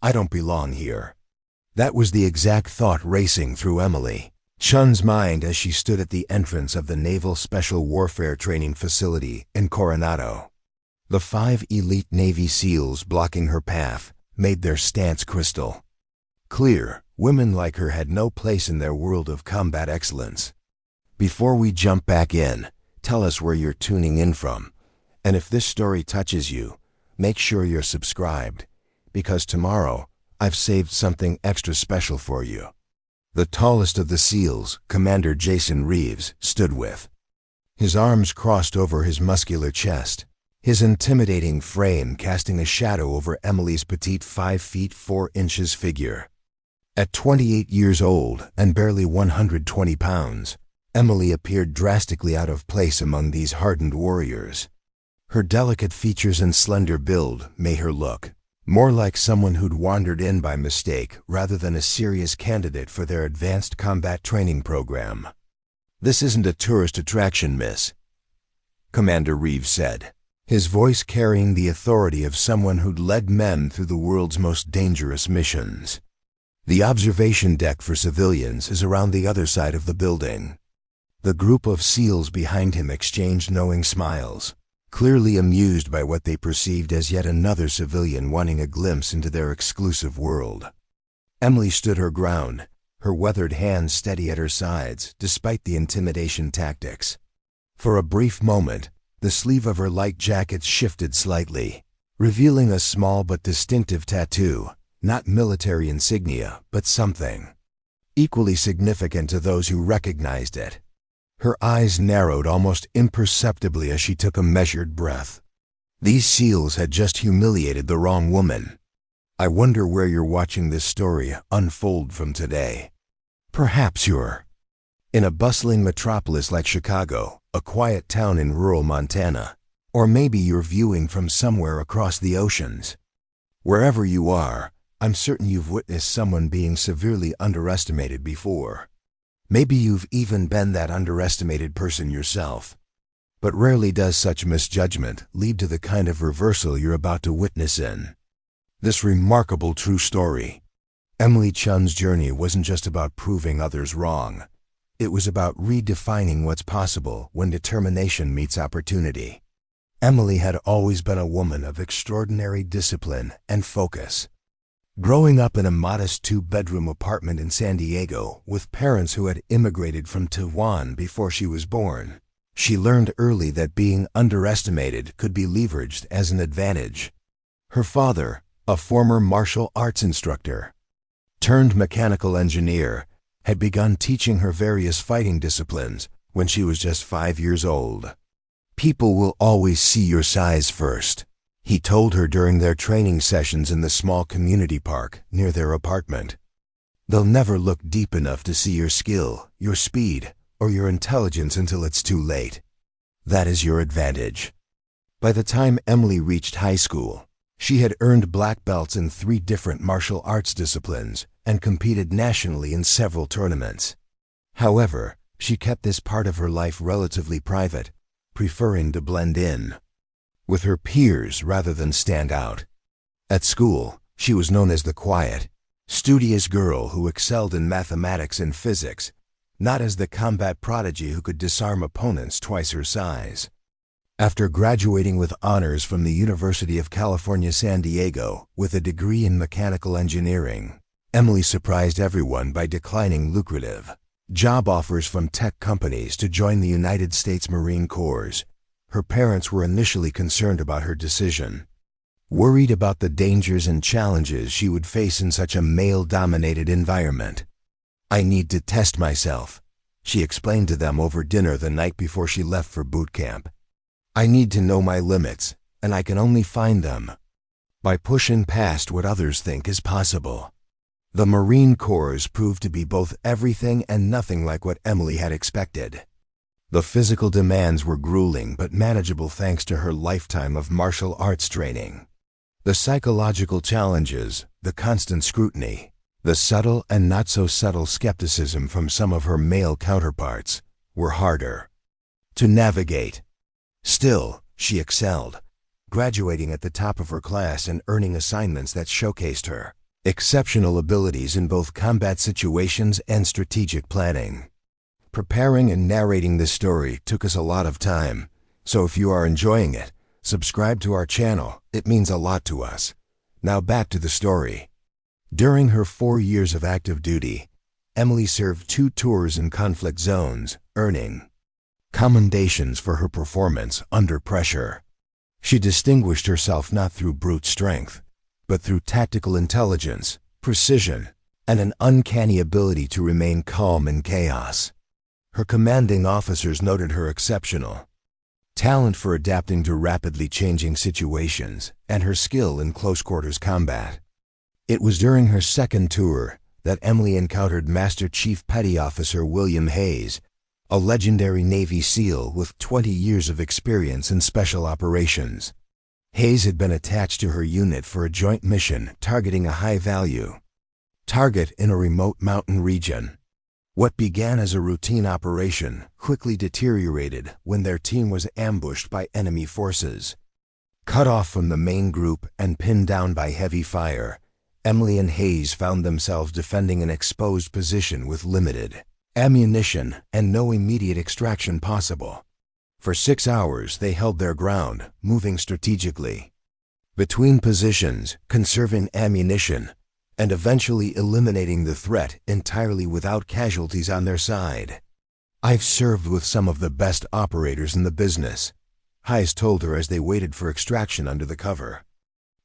I don't belong here. That was the exact thought racing through Emily Chen's mind as she stood at the entrance of the Naval Special Warfare Training Facility in Coronado. The 5 elite Navy SEALs blocking her path made their stance crystal clear. Women like her had no place in their world of combat excellence. Before we jump back in, tell us where you're tuning in from. And if this story touches you, make sure you're subscribed, because tomorrow I've saved something extra special for you. The tallest of the SEALs, Commander Jason Reeves, stood with his arms crossed over his muscular chest, his intimidating frame casting a shadow over Emily's petite 5 feet 4 inches figure. At 28 years old and barely 120 pounds, Emily appeared drastically out of place among these hardened warriors. Her delicate features and slender build made her look more like someone who'd wandered in by mistake rather than a serious candidate for their advanced combat training program. "This isn't a tourist attraction, miss," Commander Reeves said, his voice carrying the authority of someone who'd led men through the world's most dangerous missions. "The observation deck for civilians is around the other side of the building." The group of SEALs behind him exchanged knowing smiles, clearly amused by what they perceived as yet another civilian wanting a glimpse into their exclusive world. Emily stood her ground, her weathered hands steady at her sides despite the intimidation tactics. For a brief moment, the sleeve of her light jacket shifted slightly, revealing a small but distinctive tattoo, not military insignia, but something equally significant to those who recognized it. Her eyes narrowed almost imperceptibly as she took a measured breath. These SEALs had just humiliated the wrong woman. I wonder where you're watching this story unfold from today. Perhaps you're in a bustling metropolis like Chicago, a quiet town in rural Montana, or maybe you're viewing from somewhere across the oceans. Wherever you are, I'm certain you've witnessed someone being severely underestimated before. Maybe you've even been that underestimated person yourself. But rarely does such misjudgment lead to the kind of reversal you're about to witness in this remarkable true story. Emily Chen's journey wasn't just about proving others wrong. It was about redefining what's possible when determination meets opportunity. Emily had always been a woman of extraordinary discipline and focus. Growing up in a modest 2-bedroom apartment in San Diego with parents who had immigrated from Taiwan before she was born, she learned early that being underestimated could be leveraged as an advantage. Her father, a former martial arts instructor turned mechanical engineer, had begun teaching her various fighting disciplines when she was just 5 years old. "People will always see your size first," he told her during their training sessions in the small community park near their apartment. "They'll never look deep enough to see your skill, your speed, or your intelligence until it's too late. That is your advantage." By the time Emily reached high school, she had earned black belts in 3 different martial arts disciplines and competed nationally in several tournaments. However, she kept this part of her life relatively private, preferring to blend in with her peers rather than stand out. At school, she was known as the quiet, studious girl who excelled in mathematics and physics, not as the combat prodigy who could disarm opponents twice her size. After graduating with honors from the University of California, San Diego, with a degree in mechanical engineering, Emily surprised everyone by declining lucrative job offers from tech companies to join the United States Marine Corps. Her parents were initially concerned about her decision, worried about the dangers and challenges she would face in such a male-dominated environment. "I need to test myself," she explained to them over dinner the night before she left for boot camp. "I need to know my limits, and I can only find them by pushing past what others think is possible." The Marine Corps proved to be both everything and nothing like what Emily had expected. The physical demands were grueling but manageable thanks to her lifetime of martial arts training. The psychological challenges, the constant scrutiny, the subtle and not-so-subtle skepticism from some of her male counterparts were harder to navigate. Still, she excelled, graduating at the top of her class and earning assignments that showcased her exceptional abilities in both combat situations and strategic planning. Preparing and narrating this story took us a lot of time, so if you are enjoying it, subscribe to our channel. It means a lot to us. Now back to the story. During her 4 years of active duty, Emily served 2 tours in conflict zones, earning commendations for her performance under pressure. She distinguished herself not through brute strength, but through tactical intelligence, precision, and an uncanny ability to remain calm in chaos. Her commanding officers noted her exceptional talent for adapting to rapidly changing situations and her skill in close-quarters combat. It was during her 2nd tour that Emily encountered Master Chief Petty Officer William Hayes, a legendary Navy SEAL with 20 years of experience in special operations. Hayes had been attached to her unit for a joint mission targeting a high-value target in a remote mountain region. What began as a routine operation quickly deteriorated when their team was ambushed by enemy forces. Cut off from the main group and pinned down by heavy fire, Emily and Hayes found themselves defending an exposed position with limited ammunition and no immediate extraction possible. For 6 hours they held their ground, moving strategically between positions, conserving ammunition, and eventually eliminating the threat entirely without casualties on their side. "I've served with some of the best operators in the business," Hayes told her as they waited for extraction under the cover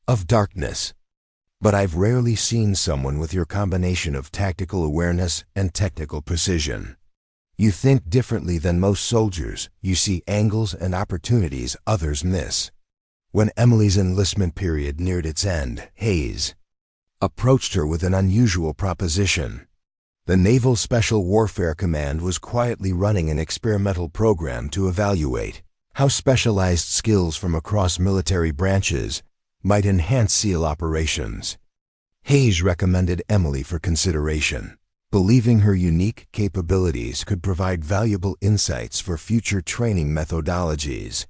of darkness. "But I've rarely seen someone with your combination of tactical awareness and technical precision. You think differently than most soldiers. You see angles and opportunities others miss." When Emily's enlistment period neared its end, Hayes approached her with an unusual proposition. The Naval Special Warfare Command was quietly running an experimental program to evaluate how specialized skills from across military branches might enhance SEAL operations. Hayes recommended Emily for consideration, believing her unique capabilities could provide valuable insights for future training methodologies.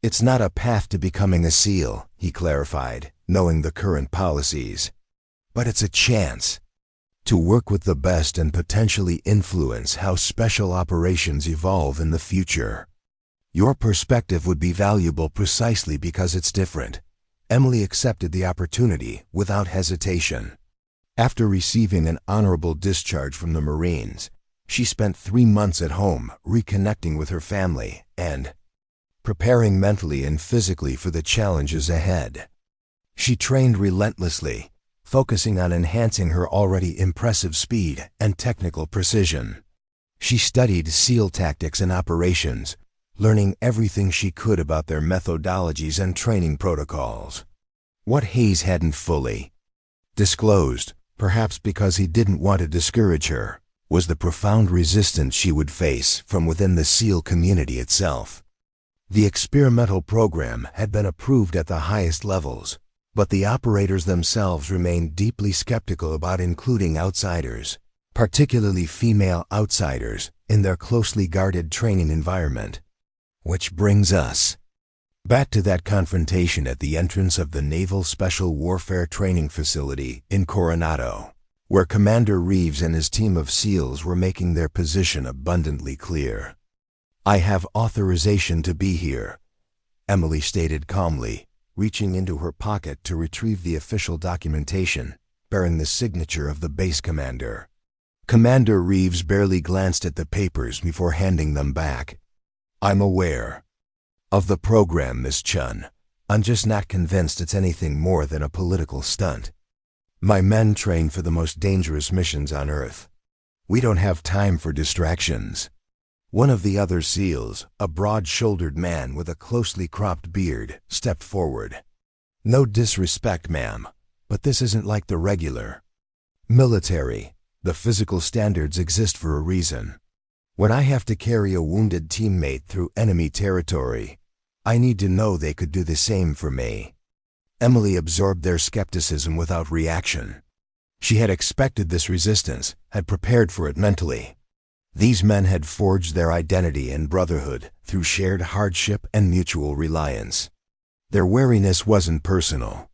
"It's not a path to becoming a SEAL," he clarified, knowing the current policies. "But it's a chance to work with the best and potentially influence how special operations evolve in the future. Your perspective would be valuable precisely because it's different." Emily accepted the opportunity without hesitation. After receiving an honorable discharge from the Marines, she spent 3 months at home reconnecting with her family and preparing mentally and physically for the challenges ahead. She trained relentlessly, focusing on enhancing her already impressive speed and technical precision. She studied SEAL tactics and operations, learning everything she could about their methodologies and training protocols. What Hayes hadn't fully disclosed, perhaps because he didn't want to discourage her, was the profound resistance she would face from within the SEAL community itself. The experimental program had been approved at the highest levels, but the operators themselves remained deeply skeptical about including outsiders, particularly female outsiders, in their closely guarded training environment. Which brings us back to that confrontation at the entrance of the Naval Special Warfare Training Facility in Coronado, where Commander Reeves and his team of SEALs were making their position abundantly clear. "I have authorization to be here," Emily stated calmly, reaching into her pocket to retrieve the official documentation bearing the signature of the base commander. Commander Reeves barely glanced at the papers before handing them back. "I'm aware of the program, Miss Chen. I'm just not convinced it's anything more than a political stunt. My men train for the most dangerous missions on Earth. We don't have time for distractions." One of the other SEALs, a broad-shouldered man with a closely cropped beard, stepped forward. "No disrespect, ma'am, but this isn't like the regular military. The physical standards exist for a reason. When I have to carry a wounded teammate through enemy territory, I need to know they could do the same for me." Emily absorbed their skepticism without reaction. She had expected this resistance, had prepared for it mentally. These men had forged their identity and brotherhood through shared hardship and mutual reliance. Their wariness wasn't personal.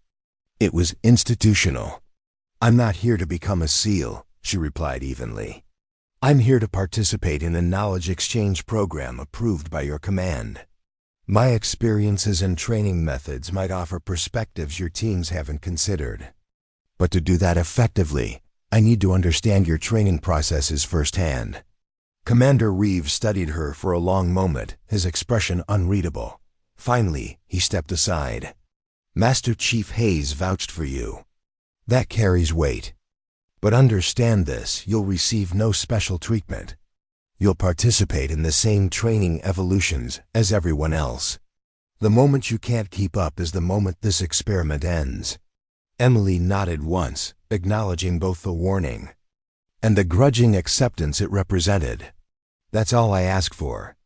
It was institutional. "I'm not here to become a SEAL," she replied evenly. "I'm here to participate in a knowledge exchange program approved by your command. My experiences and training methods might offer perspectives your teams haven't considered. But to do that effectively, I need to understand your training processes firsthand." Commander Reeves studied her for a long moment, his expression unreadable. Finally, he stepped aside. "Master Chief Hayes vouched for you. That carries weight. But understand this, you'll receive no special treatment. You'll participate in the same training evolutions as everyone else. The moment you can't keep up is the moment this experiment ends." Emily nodded once, acknowledging both the warning and the grudging acceptance it represented. "That's all I ask for.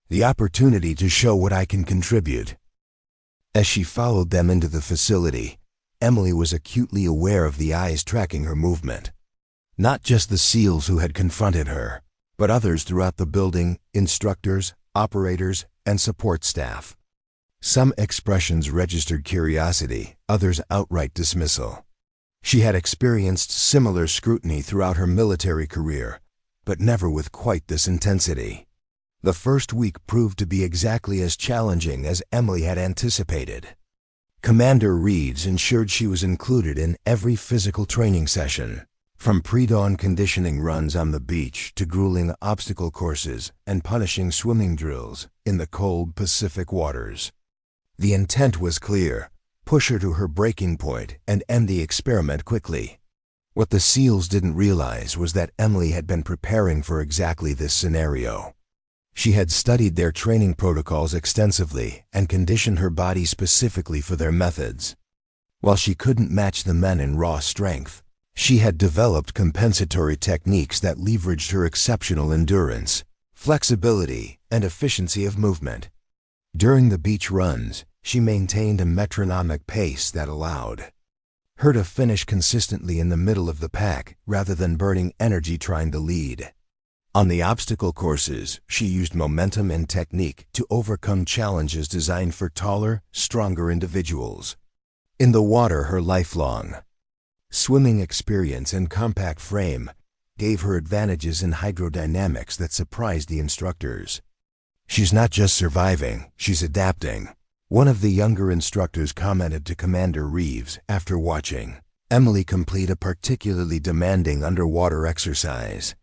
The opportunity to show what I can contribute." As she followed them into the facility, Emily was acutely aware of the eyes tracking her movement. Not just the SEALs who had confronted her, but others throughout the building, instructors, operators, and support staff. Some expressions registered curiosity, others outright dismissal. She had experienced similar scrutiny throughout her military career, but never with quite this intensity. The first week proved to be exactly as challenging as Emily had anticipated. Commander Reeves ensured she was included in every physical training session, from pre-dawn conditioning runs on the beach to grueling obstacle courses and punishing swimming drills in the cold Pacific waters. The intent was clear: push her to her breaking point and end the experiment quickly. What the SEALs didn't realize was that Emily had been preparing for exactly this scenario. She had studied their training protocols extensively and conditioned her body specifically for their methods. While she couldn't match the men in raw strength, she had developed compensatory techniques that leveraged her exceptional endurance, flexibility, and efficiency of movement. During the beach runs, she maintained a metronomic pace that allowed her to finish consistently in the middle of the pack rather than burning energy trying to lead. On the obstacle courses, she used momentum and technique to overcome challenges designed for taller, stronger individuals. In the water, her lifelong swimming experience and compact frame gave her advantages in hydrodynamics that surprised the instructors. "She's not just surviving, she's adapting," one of the younger instructors commented to Commander Reeves after watching Emily complete a particularly demanding underwater exercise.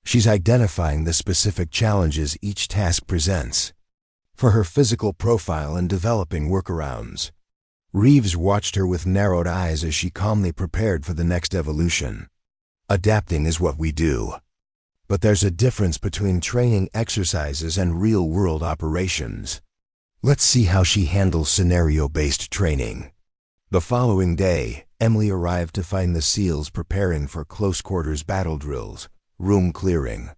"She's identifying the specific challenges each task presents for her physical profile and developing workarounds." Reeves watched her with narrowed eyes as she calmly prepared for the next evolution. "Adapting is what we do. But there's a difference between training exercises and real-world operations. Let's see how she handles scenario-based training." The following day, Emily arrived to find the SEALs preparing for close-quarters battle drills, room clearing,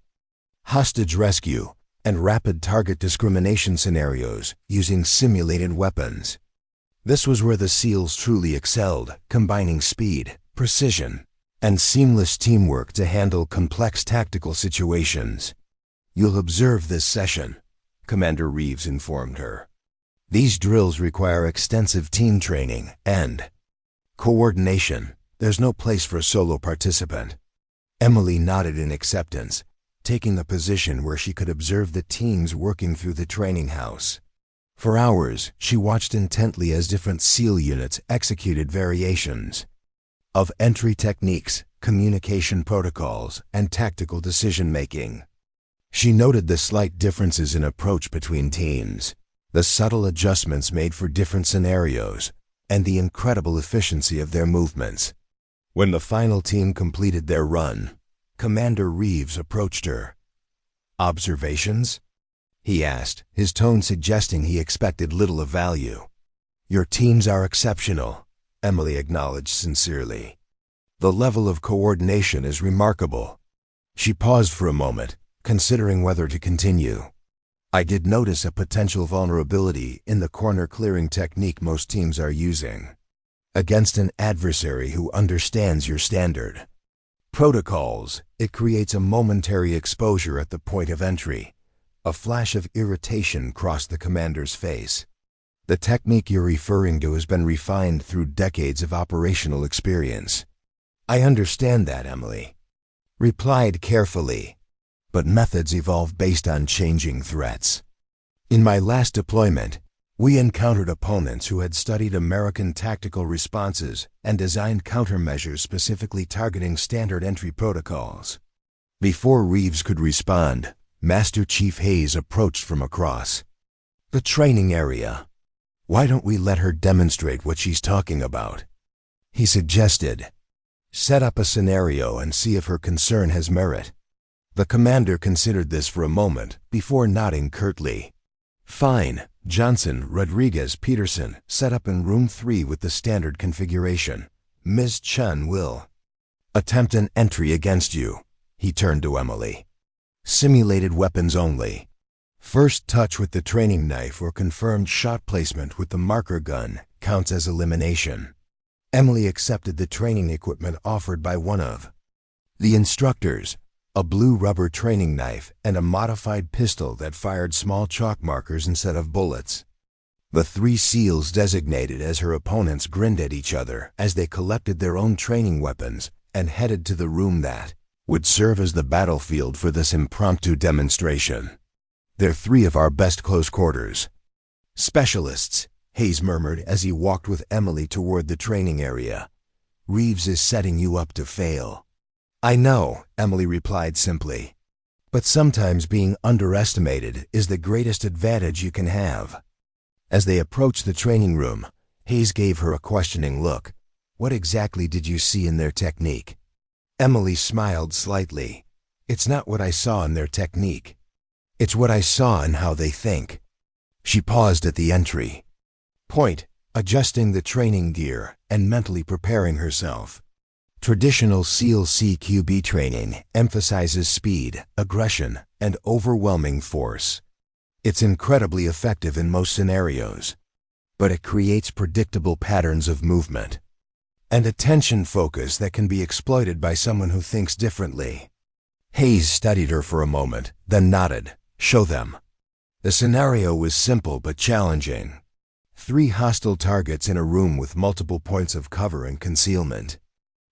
hostage rescue, and rapid target discrimination scenarios using simulated weapons. This was where the SEALs truly excelled, combining speed, precision, and seamless teamwork to handle complex tactical situations. "You'll observe this session," Commander Reeves informed her. "These drills require extensive team training and coordination. There's no place for a solo participant." Emily nodded in acceptance, taking a position where she could observe the teams working through the training house. For hours, she watched intently as different SEAL units executed variations of entry techniques, communication protocols, and tactical decision-making. She noted the slight differences in approach between teams, the subtle adjustments made for different scenarios, and the incredible efficiency of their movements. When the final team completed their run, Commander Reeves approached her. "Observations?" he asked, his tone suggesting he expected little of value. "Your teams are exceptional," Emily acknowledged sincerely. "The level of coordination is remarkable." She paused for a moment, considering whether to continue. "I did notice a potential vulnerability in the corner clearing technique most teams are using against an adversary who understands your standard protocols. It creates a momentary exposure at the point of entry." A flash of irritation crossed the commander's face. "The technique you're referring to has been refined through decades of operational experience. "I understand that," Emily replied carefully. "But methods evolve based on changing threats. In my last deployment, we encountered opponents who had studied American tactical responses and designed countermeasures specifically targeting standard entry protocols." Before Reeves could respond, Master Chief Hayes approached from across the training area. "Why don't we let her demonstrate what she's talking about?" he suggested. "Set up a scenario and see if her concern has merit." The commander considered this for a moment before nodding curtly. "Fine." Johnson, Rodriguez, Peterson set up in room 3 with the standard configuration. "Ms. Chen will attempt an entry against you." He turned to Emily. "Simulated weapons only. First touch with the training knife or confirmed shot placement with the marker gun counts as elimination." Emily accepted the training equipment offered by one of the instructors, a blue rubber training knife and a modified pistol that fired small chalk markers instead of bullets. The 3 SEALs designated as her opponents grinned at each other as they collected their own training weapons and headed to the room that would serve as the battlefield for this impromptu demonstration. "They're 3 of our best close quarters specialists," Hayes murmured as he walked with Emily toward the training area. "Reeves is setting you up to fail." "I know," Emily replied simply. "But sometimes being underestimated is the greatest advantage you can have." As they approached the training room, Hayes gave her a questioning look. "What exactly did you see in their technique?" Emily smiled slightly. "It's not what I saw in their technique. It's what I saw in how they think." She paused at the entry point, adjusting the training gear and mentally preparing herself. Traditional SEAL CQB training emphasizes speed, aggression, and overwhelming force. It's incredibly effective in most scenarios, but it creates predictable patterns of movement and attention focus that can be exploited by someone who thinks differently. Hayes studied her for a moment, then nodded. "Show them." The scenario was simple but challenging. 3 hostile targets in a room with multiple points of cover and concealment.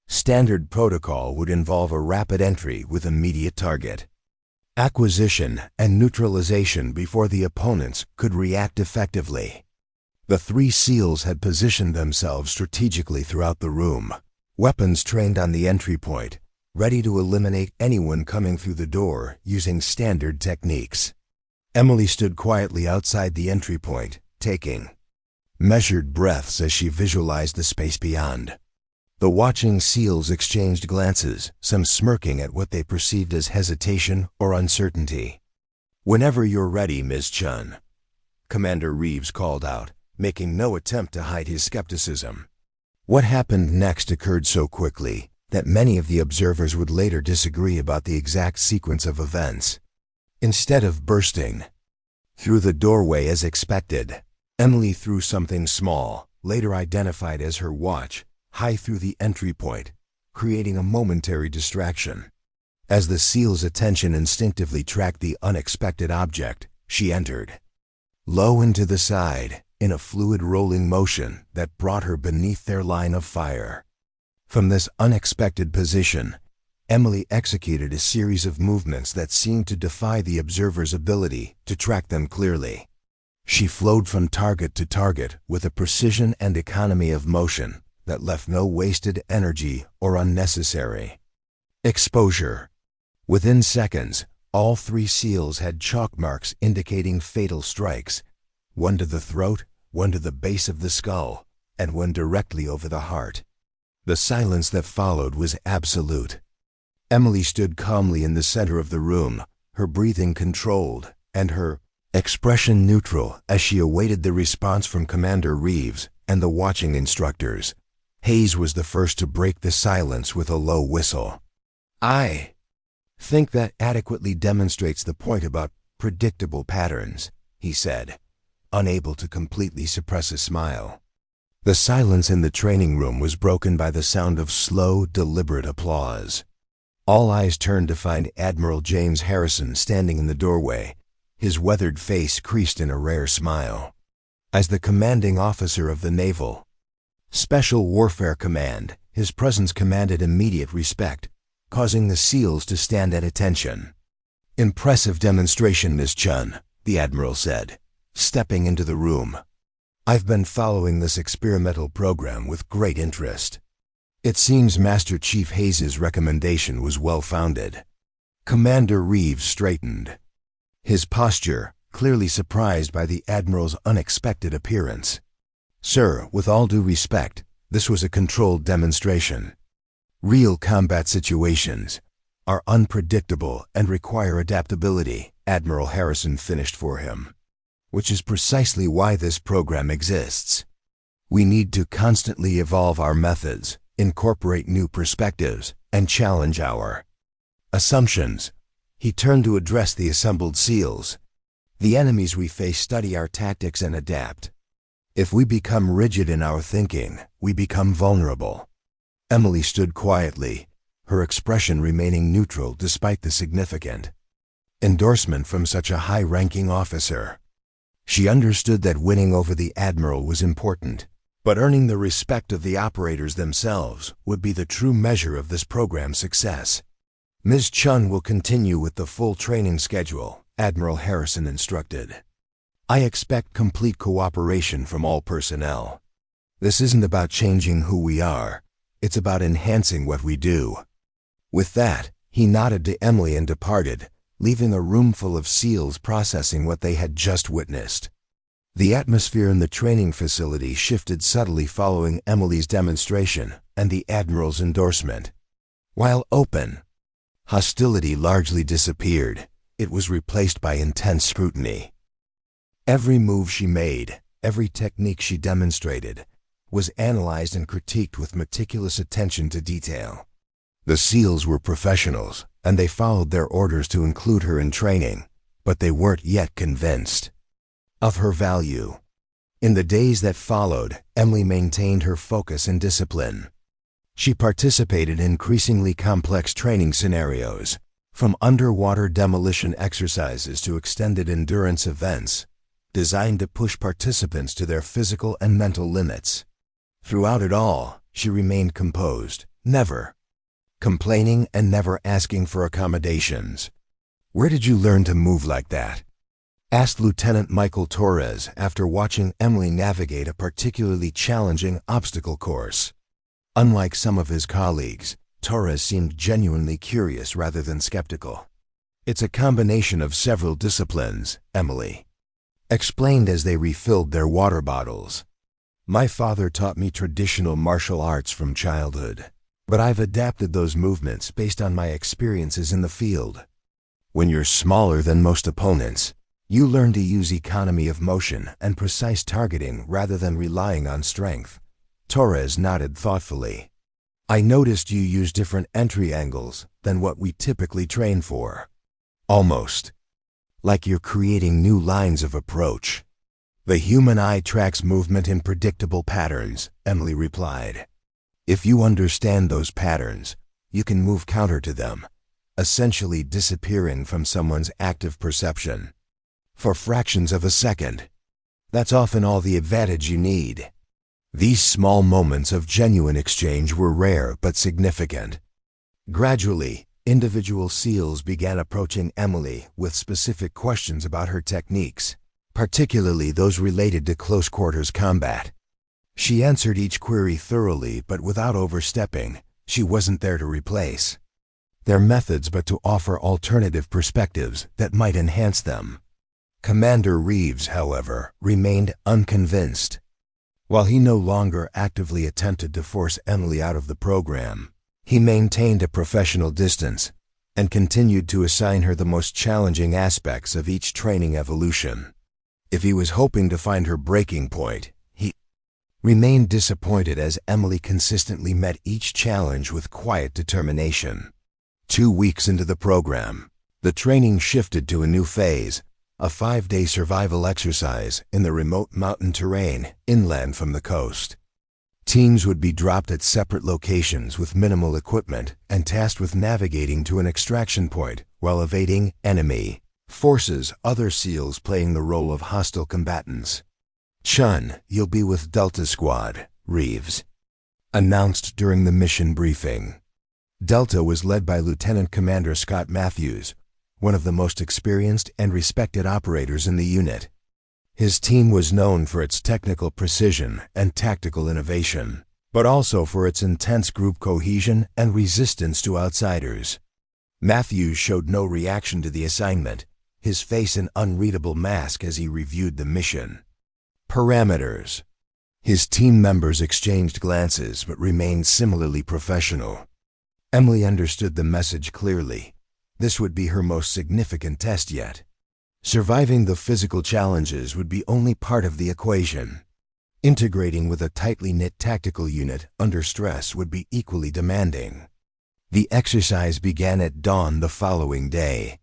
Standard protocol would involve a rapid entry with immediate target acquisition and neutralization before the opponents could react effectively. The 3 SEALs had positioned themselves strategically throughout the room, weapons trained on the entry point, ready to eliminate anyone coming through the door using standard techniques. Emily stood quietly outside the entry point, taking measured breaths as she visualized the space beyond. The watching SEALs exchanged glances, some smirking at what they perceived as hesitation or uncertainty. "Whenever you're ready, Ms. Chen," Commander Reeves called out, making no attempt to hide his skepticism. What happened next occurred so quickly that many of the observers would later disagree about the exact sequence of events. Instead of bursting through the doorway as expected, Emily threw something small, later identified as her watch, high through the entry point, creating a momentary distraction. As the SEAL's attention instinctively tracked the unexpected object, she entered low into the side, in a fluid rolling motion that brought her beneath their line of fire. From this unexpected position, Emily executed a series of movements that seemed to defy the observer's ability to track them clearly. She flowed from target to target with a precision and economy of motion that left no wasted energy or unnecessary exposure. Within seconds, all 3 SEALs had chalk marks indicating fatal strikes, one to the throat, one to the base of the skull, and one directly over the heart. The silence that followed was absolute. Emily stood calmly in the center of the room, her breathing controlled and her expression neutral as she awaited the response from Commander Reeves and the watching instructors. Hayes was the first to break the silence with a low whistle. "I think that adequately demonstrates the point about predictable patterns," he said, unable to completely suppress a smile. The silence in the training room was broken by the sound of slow, deliberate applause. All eyes turned to find Admiral James Harrison standing in the doorway, his weathered face creased in a rare smile. As the commanding officer of the Naval Special Warfare Command, his presence commanded immediate respect, causing the SEALs to stand at attention. "Impressive demonstration, Miss Chen," the Admiral said, stepping into the room. "I've been following this experimental program with great interest. It seems Master Chief Hayes' recommendation was well-founded." Commander Reeves straightened, his posture clearly surprised by the Admiral's unexpected appearance. "Sir, with all due respect, this was a controlled demonstration. Real combat situations are unpredictable and require adaptability," Admiral Harrison finished for him. "Which is precisely why this program exists. We need to constantly evolve our methods, incorporate new perspectives, and challenge our assumptions." He turned to address the assembled SEALs. "The enemies we face study our tactics and adapt. If we become rigid in our thinking, we become vulnerable." Emily stood quietly, her expression remaining neutral despite the significant endorsement from such a high-ranking officer. She understood that winning over the Admiral was important, but earning the respect of the operators themselves would be the true measure of this program's success. "Ms. Chen will continue with the full training schedule," Admiral Harrison instructed. "I expect complete cooperation from all personnel. This isn't about changing who we are, it's about enhancing what we do." With that, he nodded to Emily and departed, leaving a room full of SEALs processing what they had just witnessed. The atmosphere in the training facility shifted subtly following Emily's demonstration and the Admiral's endorsement. While open hostility largely disappeared, it was replaced by intense scrutiny. Every move she made, every technique she demonstrated, was analyzed and critiqued with meticulous attention to detail. The SEALs were professionals, and they followed their orders to include her in training, but they weren't yet convinced of her value. In the days that followed, Emily maintained her focus and discipline. She participated in increasingly complex training scenarios, from underwater demolition exercises to extended endurance events, designed to push participants to their physical and mental limits. Throughout it all, she remained composed, never complaining and never asking for accommodations. "Where did you learn to move like that?" asked Lieutenant Michael Torres after watching Emily navigate a particularly challenging obstacle course. Unlike some of his colleagues, Torres seemed genuinely curious rather than skeptical. "It's a combination of several disciplines," Emily explained as they refilled their water bottles. "My father taught me traditional martial arts from childhood, but I've adapted those movements based on my experiences in the field. When you're smaller than most opponents, you learn to use economy of motion and precise targeting rather than relying on strength." Torres nodded thoughtfully. "I noticed you use different entry angles than what we typically train for. Almost like you're creating new lines of approach." "The human eye tracks movement in predictable patterns," Emily replied. "If you understand those patterns, you can move counter to them, essentially disappearing from someone's active perception for fractions of a second. That's often all the advantage you need." These small moments of genuine exchange were rare but significant. Gradually, individual SEALs began approaching Emily with specific questions about her techniques, particularly those related to close-quarters combat. She answered each query thoroughly but without overstepping. She wasn't there to replace their methods but to offer alternative perspectives that might enhance them. Commander Reeves, however, remained unconvinced. While he no longer actively attempted to force Emily out of the program, he maintained a professional distance and continued to assign her the most challenging aspects of each training evolution. If he was hoping to find her breaking point, he remained disappointed as Emily consistently met each challenge with quiet determination. 2 weeks into the program, the training shifted to a new phase, a 5-day survival exercise in the remote mountain terrain inland from the coast. Teams would be dropped at separate locations with minimal equipment and tasked with navigating to an extraction point while evading enemy forces, other SEALs playing the role of hostile combatants. "Chun, you'll be with Delta Squad," Reeves announced during the mission briefing. Delta was led by Lieutenant Commander Scott Matthews, one of the most experienced and respected operators in the unit. His team was known for its technical precision and tactical innovation, but also for its intense group cohesion and resistance to outsiders. Matthews showed no reaction to the assignment, his face an unreadable mask as he reviewed the mission. Parameters. His team members exchanged glances but remained similarly professional. Emily understood the message clearly. This would be her most significant test yet. Surviving the physical challenges would be only part of the equation. Integrating with a tightly knit tactical unit under stress would be equally demanding. The exercise began at dawn the following day.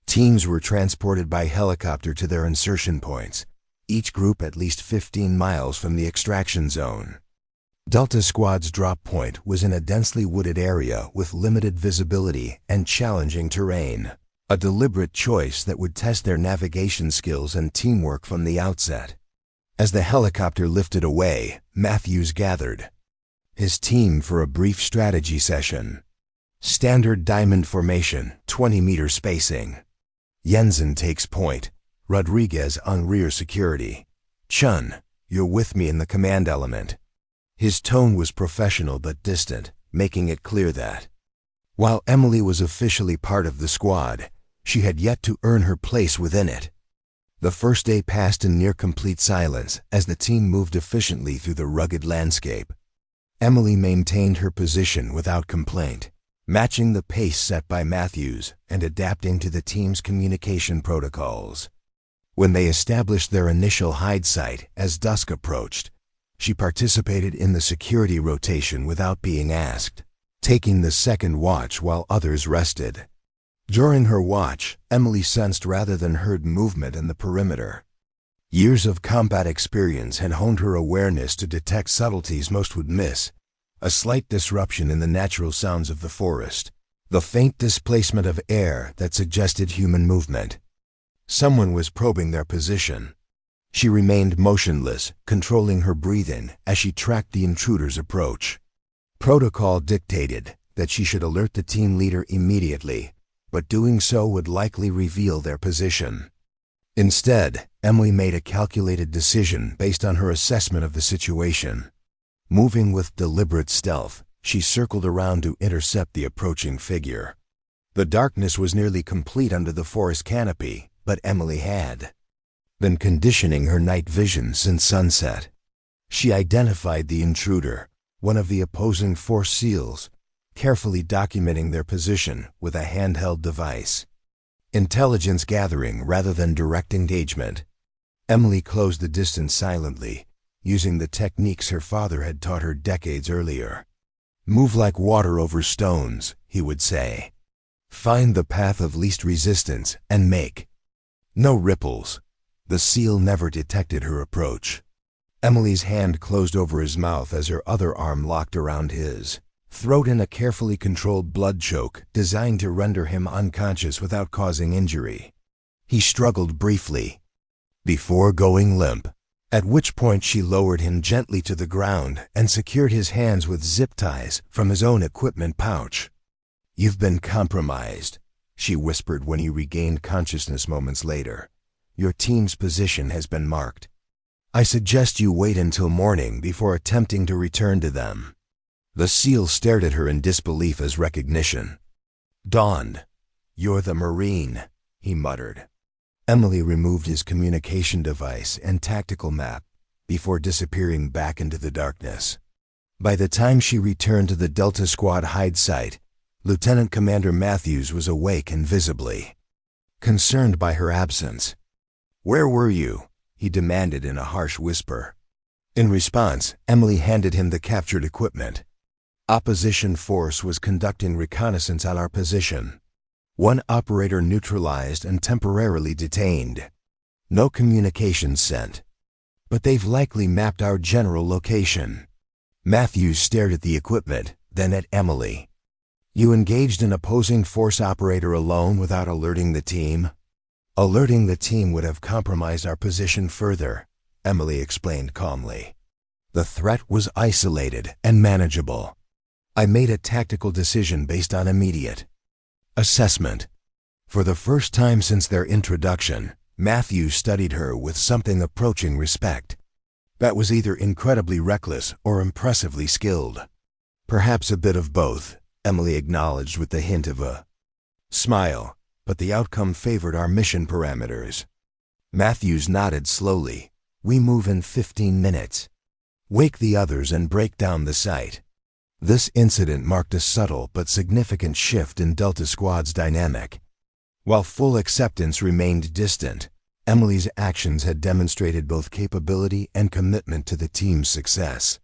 Teams were transported by helicopter to their insertion points, each group at least 15 miles from the extraction zone. Delta Squad's drop point was in a densely wooded area with limited visibility and challenging terrain, a deliberate choice that would test their navigation skills and teamwork from the outset. As the helicopter lifted away, Matthews gathered his team for a brief strategy session. Standard diamond formation, 20-meter spacing. Jensen takes point, Rodriguez on rear security. Chun, you're with me in the command element. His tone was professional but distant, making it clear that, while Emily was officially part of the squad, she had yet to earn her place within it. The first day passed in near complete silence as the team moved efficiently through the rugged landscape. Emily maintained her position without complaint, matching the pace set by Matthews and adapting to the team's communication protocols. When they established their initial hide site as dusk approached, she participated in the security rotation without being asked, taking the second watch while others rested. During her watch, Emily sensed rather than heard movement in the perimeter. Years of combat experience had honed her awareness to detect subtleties most would miss: a slight disruption in the natural sounds of the forest, the faint displacement of air that suggested human movement. Someone was probing their position. She remained motionless, controlling her breathing as she tracked the intruder's approach. Protocol dictated that she should alert the team leader immediately, but doing so would likely reveal their position. Instead, Emily made a calculated decision based on her assessment of the situation. Moving with deliberate stealth, she circled around to intercept the approaching figure. The darkness was nearly complete under the forest canopy, but Emily had been conditioning her night vision since sunset. She identified the intruder, one of the opposing force SEALs, carefully documenting their position with a handheld device. Intelligence gathering rather than direct engagement. Emily closed the distance silently, using the techniques her father had taught her decades earlier. Move like water over stones, he would say. Find the path of least resistance and make no ripples. The SEAL never detected her approach. Emily's hand closed over his mouth as her other arm locked around his throat in a carefully controlled blood choke designed to render him unconscious without causing injury. He struggled briefly before going limp, at which point she lowered him gently to the ground and secured his hands with zip ties from his own equipment pouch. "You've been compromised," she whispered when he regained consciousness moments later. "Your team's position has been marked. I suggest you wait until morning before attempting to return to them." The SEAL stared at her in disbelief as recognition dawned. "You're the Marine," he muttered. Emily removed his communication device and tactical map before disappearing back into the darkness. By the time she returned to the Delta Squad hide site, Lieutenant Commander Matthews was awake and visibly concerned by her absence. "Where were you?" he demanded in a harsh whisper. In response, Emily handed him the captured equipment. "Opposition force was conducting reconnaissance on our position. One operator neutralized and temporarily detained. No communications sent. But they've likely mapped our general location." Matthews stared at the equipment, then at Emily. "You engaged an opposing force operator alone without alerting the team?" "Alerting the team would have compromised our position further," Emily explained calmly. The threat was isolated and manageable. I made a tactical decision based on immediate assessment. For the first time since their introduction, Matthew studied her with something approaching respect. That was either incredibly reckless or impressively skilled. Perhaps a bit of both, Emily acknowledged with the hint of a smile, but the outcome favored our mission parameters. Matthews nodded slowly. We move in 15 minutes. Wake the others and break down the site. This incident marked a subtle but significant shift in Delta Squad's dynamic. While full acceptance remained distant, Emily's actions had demonstrated both capability and commitment to the team's success.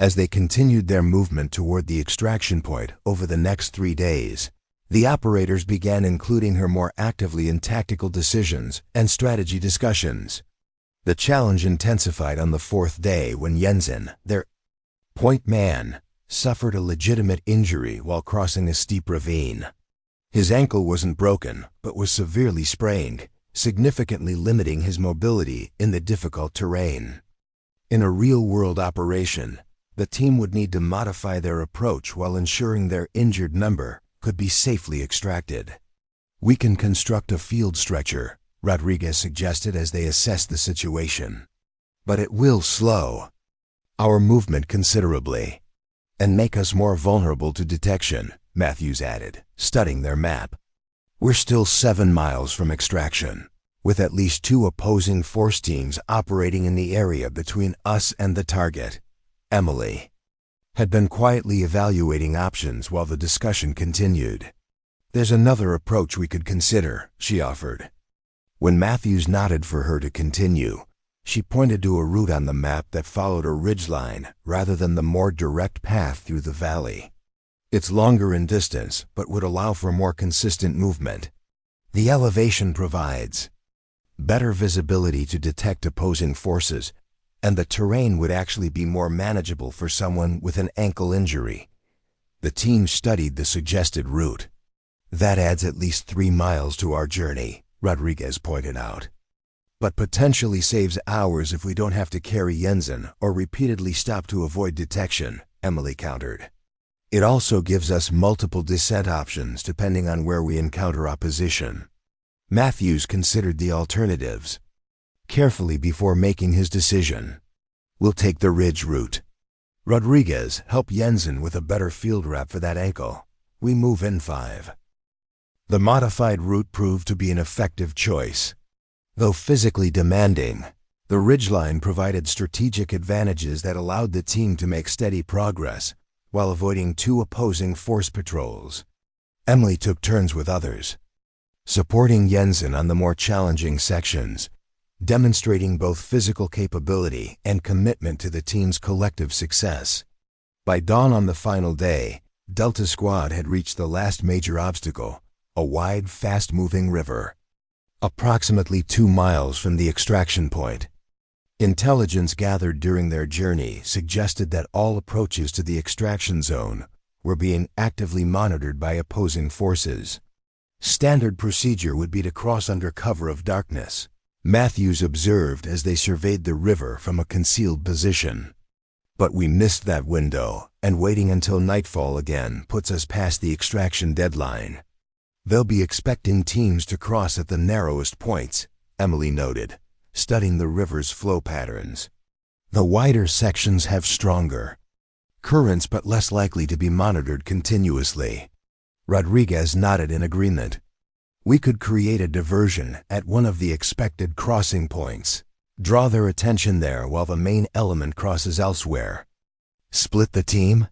As they continued their movement toward the extraction point over the next 3 days, the operators began including her more actively in tactical decisions and strategy discussions. The challenge intensified on the 4th day when Jensen, their point man, suffered a legitimate injury while crossing a steep ravine. His ankle wasn't broken, but was severely sprained, significantly limiting his mobility in the difficult terrain. In a real-world operation, the team would need to modify their approach while ensuring their injured member could be safely extracted. We can construct a field stretcher, Rodriguez suggested as they assessed the situation. But it will slow our movement considerably and make us more vulnerable to detection, Matthews added, studying their map. We're still 7 miles from extraction, with at least 2 opposing force teams operating in the area between us and the target. Emily had been quietly evaluating options while the discussion continued. There's another approach we could consider, she offered. When Matthews nodded for her to continue, she pointed to a route on the map that followed a ridgeline rather than the more direct path through the valley. It's longer in distance, but would allow for more consistent movement. The elevation provides better visibility to detect opposing forces, and the terrain would actually be more manageable for someone with an ankle injury. The team studied the suggested route. That adds at least 3 miles to our journey, Rodriguez pointed out. But potentially saves hours if we don't have to carry Jensen or repeatedly stop to avoid detection, Emily countered. It also gives us multiple descent options depending on where we encounter opposition. Matthews considered the alternatives carefully before making his decision. We'll take the ridge route. Rodriguez, help Jensen with a better field wrap for that ankle. We move in 5. The modified route proved to be an effective choice. Though physically demanding, the ridgeline provided strategic advantages that allowed the team to make steady progress while avoiding 2 opposing force patrols. Emily took turns with others, supporting Jensen on the more challenging sections, demonstrating both physical capability and commitment to the team's collective success. By dawn on the final day, Delta Squad had reached the last major obstacle, a wide, fast-moving river, approximately 2 miles from the extraction point. Intelligence gathered during their journey suggested that all approaches to the extraction zone were being actively monitored by opposing forces. Standard procedure would be to cross under cover of darkness, Matthews observed as they surveyed the river from a concealed position. But we missed that window, and waiting until nightfall again puts us past the extraction deadline. They'll be expecting teams to cross at the narrowest points, Emily noted, studying the river's flow patterns. The wider sections have stronger currents but less likely to be monitored continuously. Rodriguez nodded in agreement. We could create a diversion at one of the expected crossing points, draw their attention there while the main element crosses elsewhere. Split the team?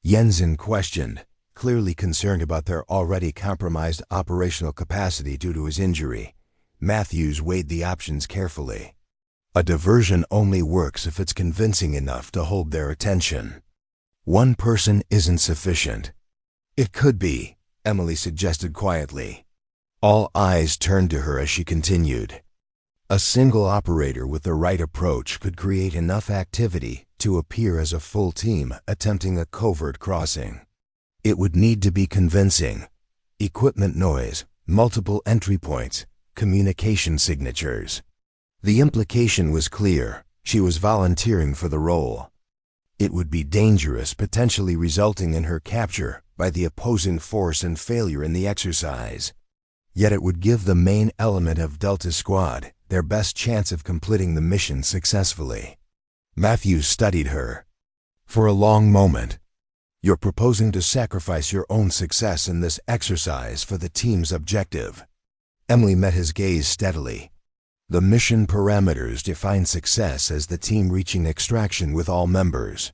Jensen questioned, clearly concerned about their already compromised operational capacity due to his injury. Matthews weighed the options carefully. A diversion only works if it's convincing enough to hold their attention. One person isn't sufficient. It could be, Emily suggested quietly. All eyes turned to her as she continued. A single operator with the right approach could create enough activity to appear as a full team attempting a covert crossing. It would need to be convincing. Equipment noise, multiple entry points, communication signatures. The implication was clear. She was volunteering for the role. It would be dangerous, potentially resulting in her capture by the opposing force and failure in the exercise. Yet it would give the main element of Delta Squad their best chance of completing the mission successfully. Matthews studied her for a long moment. "You're proposing to sacrifice your own success in this exercise for the team's objective." Emily met his gaze steadily. "The mission parameters define success as the team reaching extraction with all members.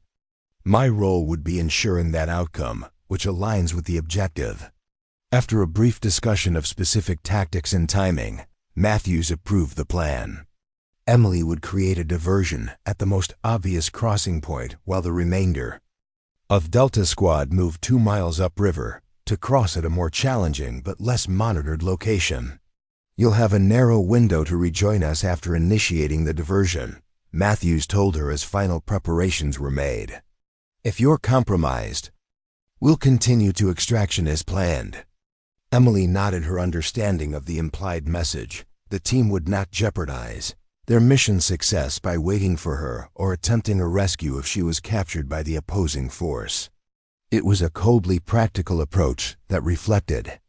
My role would be ensuring that outcome, which aligns with the objective." After a brief discussion of specific tactics and timing, Matthews approved the plan. Emily would create a diversion at the most obvious crossing point while the remainder of Delta Squad moved 2 miles upriver to cross at a more challenging but less monitored location. "You'll have a narrow window to rejoin us after initiating the diversion," Matthews told her as final preparations were made. "If you're compromised, we'll continue to extraction as planned." Emily nodded her understanding of the implied message. The team would not jeopardize their mission success by waiting for her or attempting a rescue if she was captured by the opposing force. It was a coldly practical approach that reflected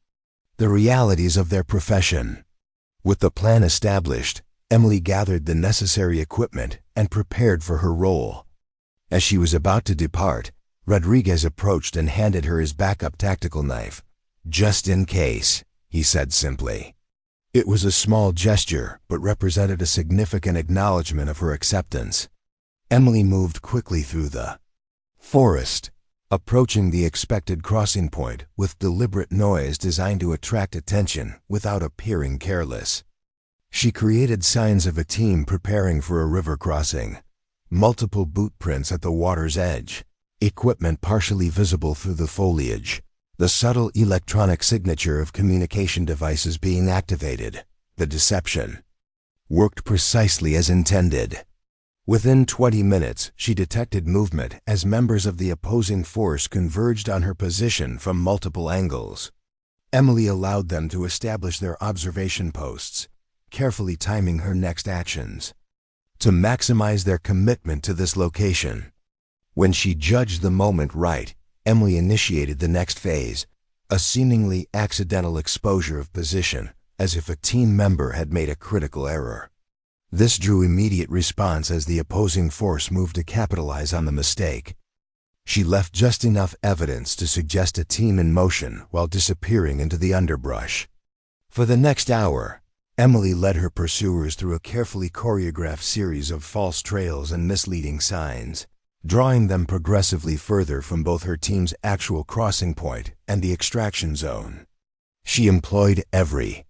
the realities of their profession. With the plan established, Emily gathered the necessary equipment and prepared for her role. As she was about to depart, Rodriguez approached and handed her his backup tactical knife. "Just in case," he said simply. It was a small gesture, but represented a significant acknowledgement of her acceptance. Emily moved quickly through the forest, approaching the expected crossing point with deliberate noise designed to attract attention without appearing careless. She created signs of a team preparing for a river crossing, multiple boot prints at the water's edge, equipment partially visible through the foliage, the subtle electronic signature of communication devices being activated. The deception worked precisely as intended. Within 20 minutes, she detected movement as members of the opposing force converged on her position from multiple angles. Emily allowed them to establish their observation posts, carefully timing her next actions to maximize their commitment to this location. When she judged the moment right, Emily initiated the next phase, a seemingly accidental exposure of position, as if a team member had made a critical error. This drew immediate response as the opposing force moved to capitalize on the mistake. She left just enough evidence to suggest a team in motion while disappearing into the underbrush. For the next hour, Emily led her pursuers through a carefully choreographed series of false trails and misleading signs, drawing them progressively further from both her team's actual crossing point and the extraction zone. She employed every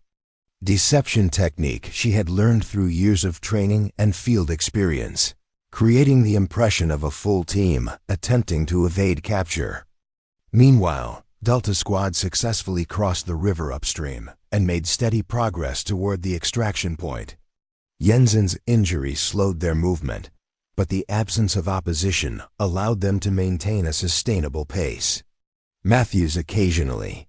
deception technique she had learned through years of training and field experience, creating the impression of a full team attempting to evade capture. Meanwhile, Delta Squad successfully crossed the river upstream and made steady progress toward the extraction point. Jensen's injury slowed their movement, but the absence of opposition allowed them to maintain a sustainable pace. Matthews occasionally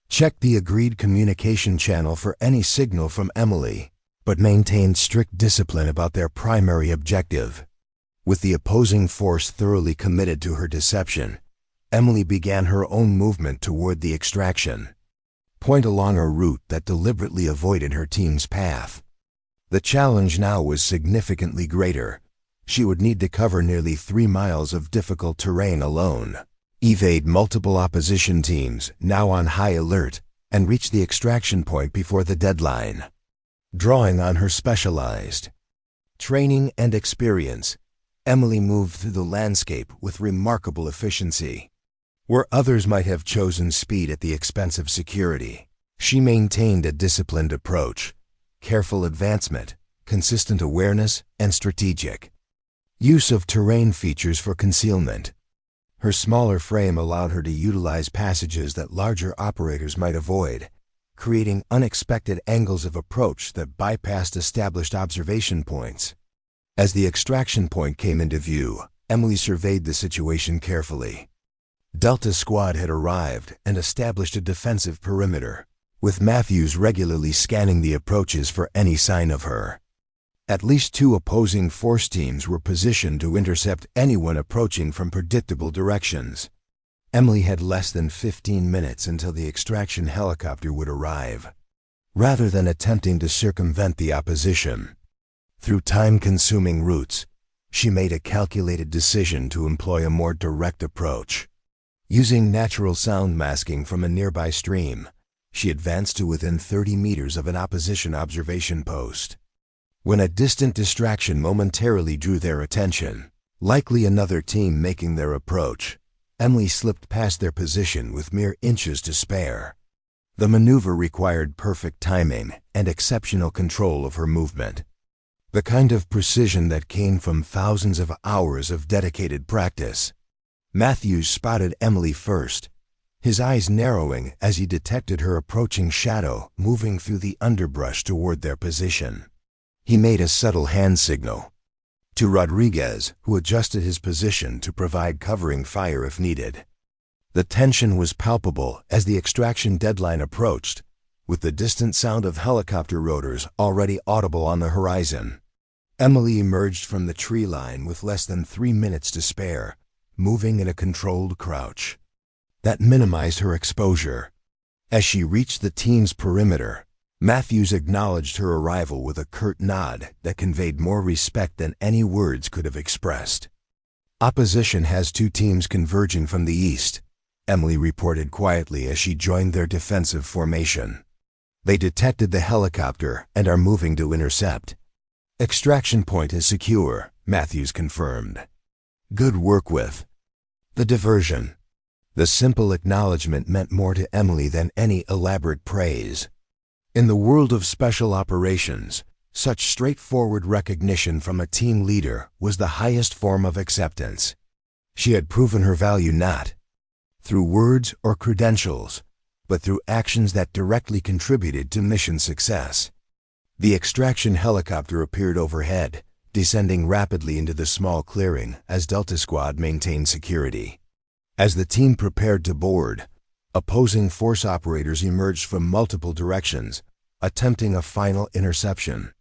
checked the agreed communication channel for any signal from Emily, but maintained strict discipline about their primary objective. With the opposing force thoroughly committed to her deception, Emily began her own movement toward the extraction point along a route that deliberately avoided her team's path. The challenge now was significantly greater. She would need to cover nearly 3 miles of difficult terrain alone, evade multiple opposition teams now on high alert, and reach the extraction point before the deadline. Drawing on her specialized training and experience, Emily moved through the landscape with remarkable efficiency. Where others might have chosen speed at the expense of security, she maintained a disciplined approach, careful advancement, consistent awareness, and strategic use of terrain features for concealment. Her smaller frame allowed her to utilize passages that larger operators might avoid, creating unexpected angles of approach that bypassed established observation points. As the extraction point came into view, Emily surveyed the situation carefully. Delta Squad had arrived and established a defensive perimeter, with Matthews regularly scanning the approaches for any sign of her. At least 2 opposing force teams were positioned to intercept anyone approaching from predictable directions. Emily had less than 15 minutes until the extraction helicopter would arrive. Rather than attempting to circumvent the opposition through time-consuming routes, she made a calculated decision to employ a more direct approach. Using natural sound masking from a nearby stream, she advanced to within 30 meters of an opposition observation post. When a distant distraction momentarily drew their attention, likely another team making their approach, Emily slipped past their position with mere inches to spare. The maneuver required perfect timing and exceptional control of her movement. The kind of precision that came from thousands of hours of dedicated practice. Matthews spotted Emily first, his eyes narrowing as he detected her approaching shadow moving through the underbrush toward their position. He made a subtle hand signal to Rodriguez, who adjusted his position to provide covering fire if needed. The tension was palpable as the extraction deadline approached, with the distant sound of helicopter rotors already audible on the horizon. Emily emerged from the tree line with less than 3 minutes to spare, moving in a controlled crouch. That minimized her exposure. As she reached the team's perimeter, Matthews acknowledged her arrival with a curt nod that conveyed more respect than any words could have expressed. Opposition has 2 teams converging from the east, Emily reported quietly as she joined their defensive formation. They detected the helicopter and are moving to intercept. Extraction point is secure, Matthews confirmed. Good work with the diversion. The simple acknowledgement meant more to Emily than any elaborate praise. In the world of special operations, such straightforward recognition from a team leader was the highest form of acceptance. She had proven her value not through words or credentials, but through actions that directly contributed to mission success. The extraction helicopter appeared overhead, descending rapidly into the small clearing as Delta Squad maintained security. As the team prepared to board, opposing force operators emerged from multiple directions, attempting a final interception.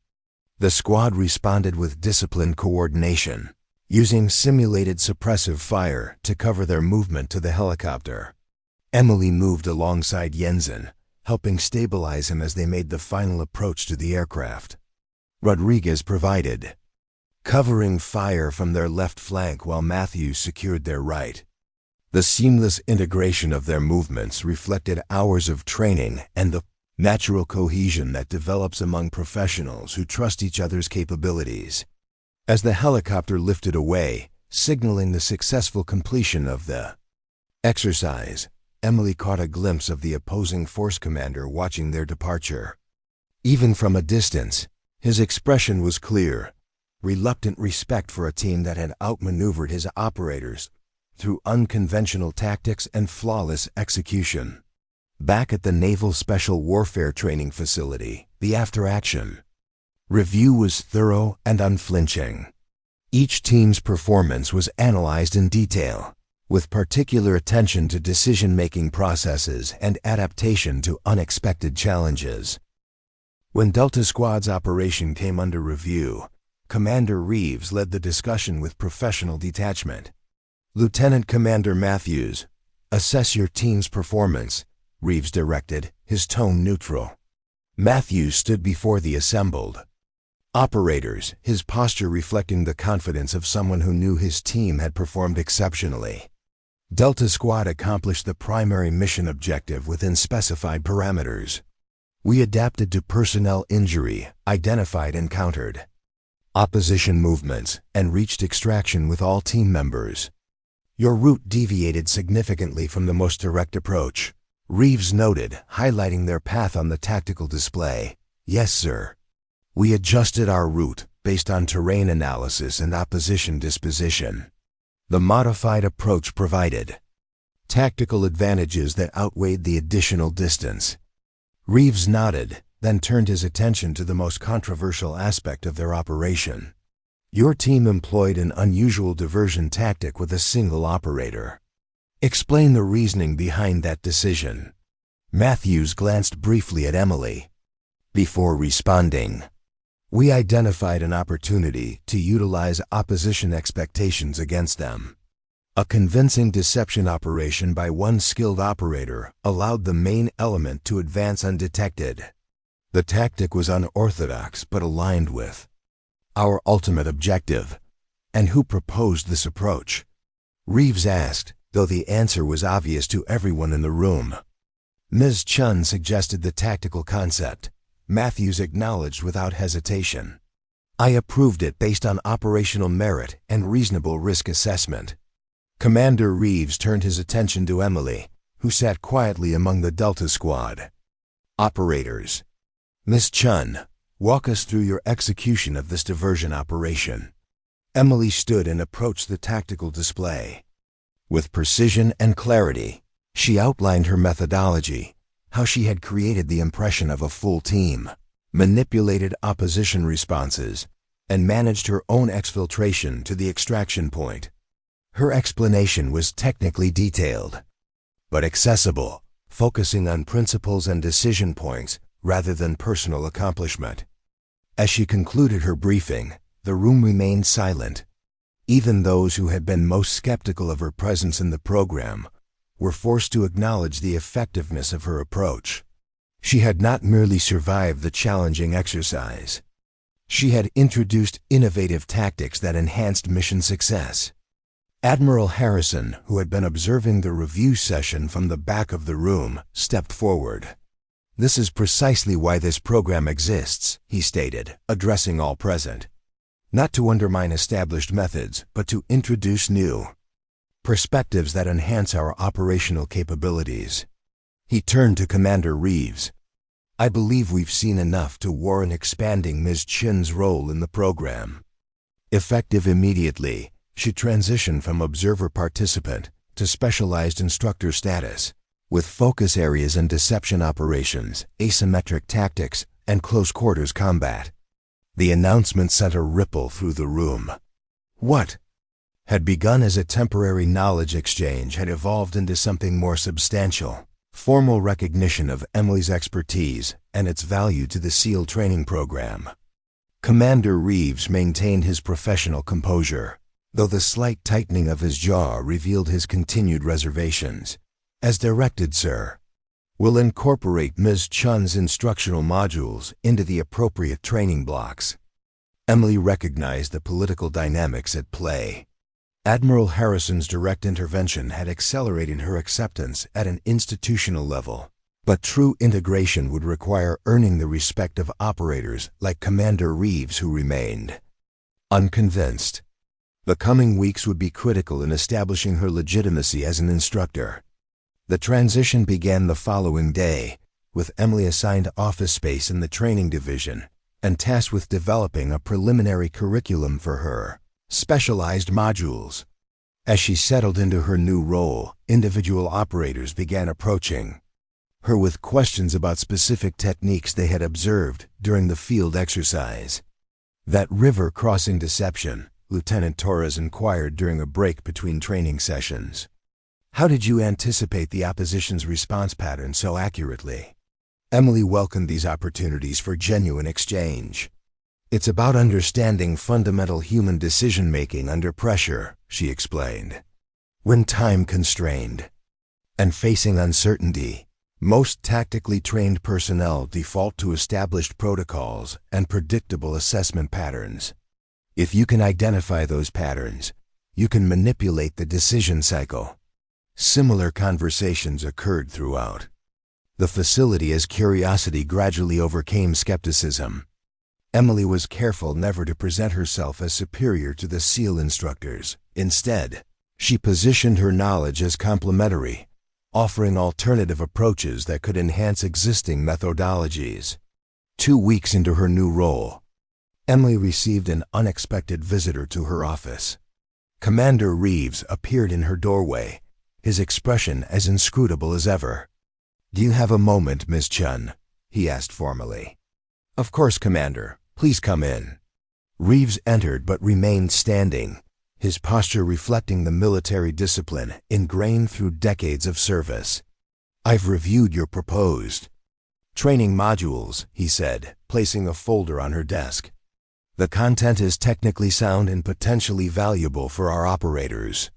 The squad responded with disciplined coordination, using simulated suppressive fire to cover their movement to the helicopter. Emily moved alongside Jensen, helping stabilize him as they made the final approach to the aircraft. Rodriguez provided covering fire from their left flank while Matthews secured their right. The seamless integration of their movements reflected hours of training and the natural cohesion that develops among professionals who trust each other's capabilities. As the helicopter lifted away, signaling the successful completion of the exercise, Emily caught a glimpse of the opposing force commander watching their departure. Even from a distance, his expression was clear, reluctant respect for a team that had outmaneuvered his operators through unconventional tactics and flawless execution. Back at the Naval Special Warfare Training Facility, the after-action review was thorough and unflinching. Each team's performance was analyzed in detail, with particular attention to decision-making processes and adaptation to unexpected challenges. When Delta Squad's operation came under review, Commander Reeves led the discussion with professional detachment. Lieutenant Commander Matthews, assess your team's performance, Reeves directed, his tone neutral. Matthews stood before the assembled operators, his posture reflecting the confidence of someone who knew his team had performed exceptionally. Delta Squad accomplished the primary mission objective within specified parameters. We adapted to personnel injury, identified and countered opposition movements, and reached extraction with all team members. Your route deviated significantly from the most direct approach, Reeves noted, highlighting their path on the tactical display. Yes, sir. We adjusted our route based on terrain analysis and opposition disposition. The modified approach provided tactical advantages that outweighed the additional distance. Reeves nodded, then turned his attention to the most controversial aspect of their operation. Your team employed an unusual diversion tactic with a single operator. Explain the reasoning behind that decision. Matthews glanced briefly at Emily before responding. We identified an opportunity to utilize opposition expectations against them. A convincing deception operation by one skilled operator allowed the main element to advance undetected. The tactic was unorthodox but aligned with our ultimate objective. And who proposed this approach? Reeves asked, though the answer was obvious to everyone in the room. Ms. Chen suggested the tactical concept. Matthews acknowledged without hesitation. I approved it based on operational merit and reasonable risk assessment. Commander Reeves turned his attention to Emily, who sat quietly among the Delta Squad. Operators. Ms. Chen, walk us through your execution of this diversion operation. Emily stood and approached the tactical display. With precision and clarity, she outlined her methodology, how she had created the impression of a full team, manipulated opposition responses, and managed her own exfiltration to the extraction point. Her explanation was technically detailed, but accessible, focusing on principles and decision points rather than personal accomplishment. As she concluded her briefing, the room remained silent. Even those who had been most skeptical of her presence in the program were forced to acknowledge the effectiveness of her approach. She had not merely survived the challenging exercise. She had introduced innovative tactics that enhanced mission success. Admiral Harrison, who had been observing the review session from the back of the room, stepped forward. This is precisely why this program exists, he stated, addressing all present. Not to undermine established methods, but to introduce new perspectives that enhance our operational capabilities. He turned to Commander Reeves. I believe we've seen enough to warrant expanding Ms. Chen's role in the program. Effective immediately, she transitioned from observer participant to specialized instructor status, with focus areas in deception operations, asymmetric tactics, and close quarters combat. The announcement sent a ripple through the room. What had begun as a temporary knowledge exchange had evolved into something more substantial. Formal recognition of Emily's expertise and its value to the SEAL training program. Commander Reeves maintained his professional composure, though the slight tightening of his jaw revealed his continued reservations. As directed, sir. We'll incorporate Ms. Chen's instructional modules into the appropriate training blocks. Emily recognized the political dynamics at play. Admiral Harrison's direct intervention had accelerated her acceptance at an institutional level, but true integration would require earning the respect of operators like Commander Reeves, who remained unconvinced. The coming weeks would be critical in establishing her legitimacy as an instructor. The transition began the following day, with Emily assigned office space in the training division and tasked with developing a preliminary curriculum for her specialized modules. As she settled into her new role, individual operators began approaching her with questions about specific techniques they had observed during the field exercise. That river crossing deception, Lieutenant Torres inquired during a break between training sessions. How did you anticipate the opposition's response pattern so accurately? Emily welcomed these opportunities for genuine exchange. It's about understanding fundamental human decision-making under pressure, she explained. When time-constrained and facing uncertainty, most tactically trained personnel default to established protocols and predictable assessment patterns. If you can identify those patterns, you can manipulate the decision cycle. Similar conversations occurred throughout the facility as curiosity gradually overcame skepticism. Emily was careful never to present herself as superior to the SEAL instructors. Instead, she positioned her knowledge as complementary, offering alternative approaches that could enhance existing methodologies. 2 weeks into her new role, Emily received an unexpected visitor to her office. Commander Reeves appeared in her doorway, his expression as inscrutable as ever. Do you have a moment, Ms. Chen? He asked formally. Of course, Commander. Please come in. Reeves entered but remained standing, his posture reflecting the military discipline ingrained through decades of service. I've reviewed your proposed training modules, he said, placing a folder on her desk. The content is technically sound and potentially valuable for our operators.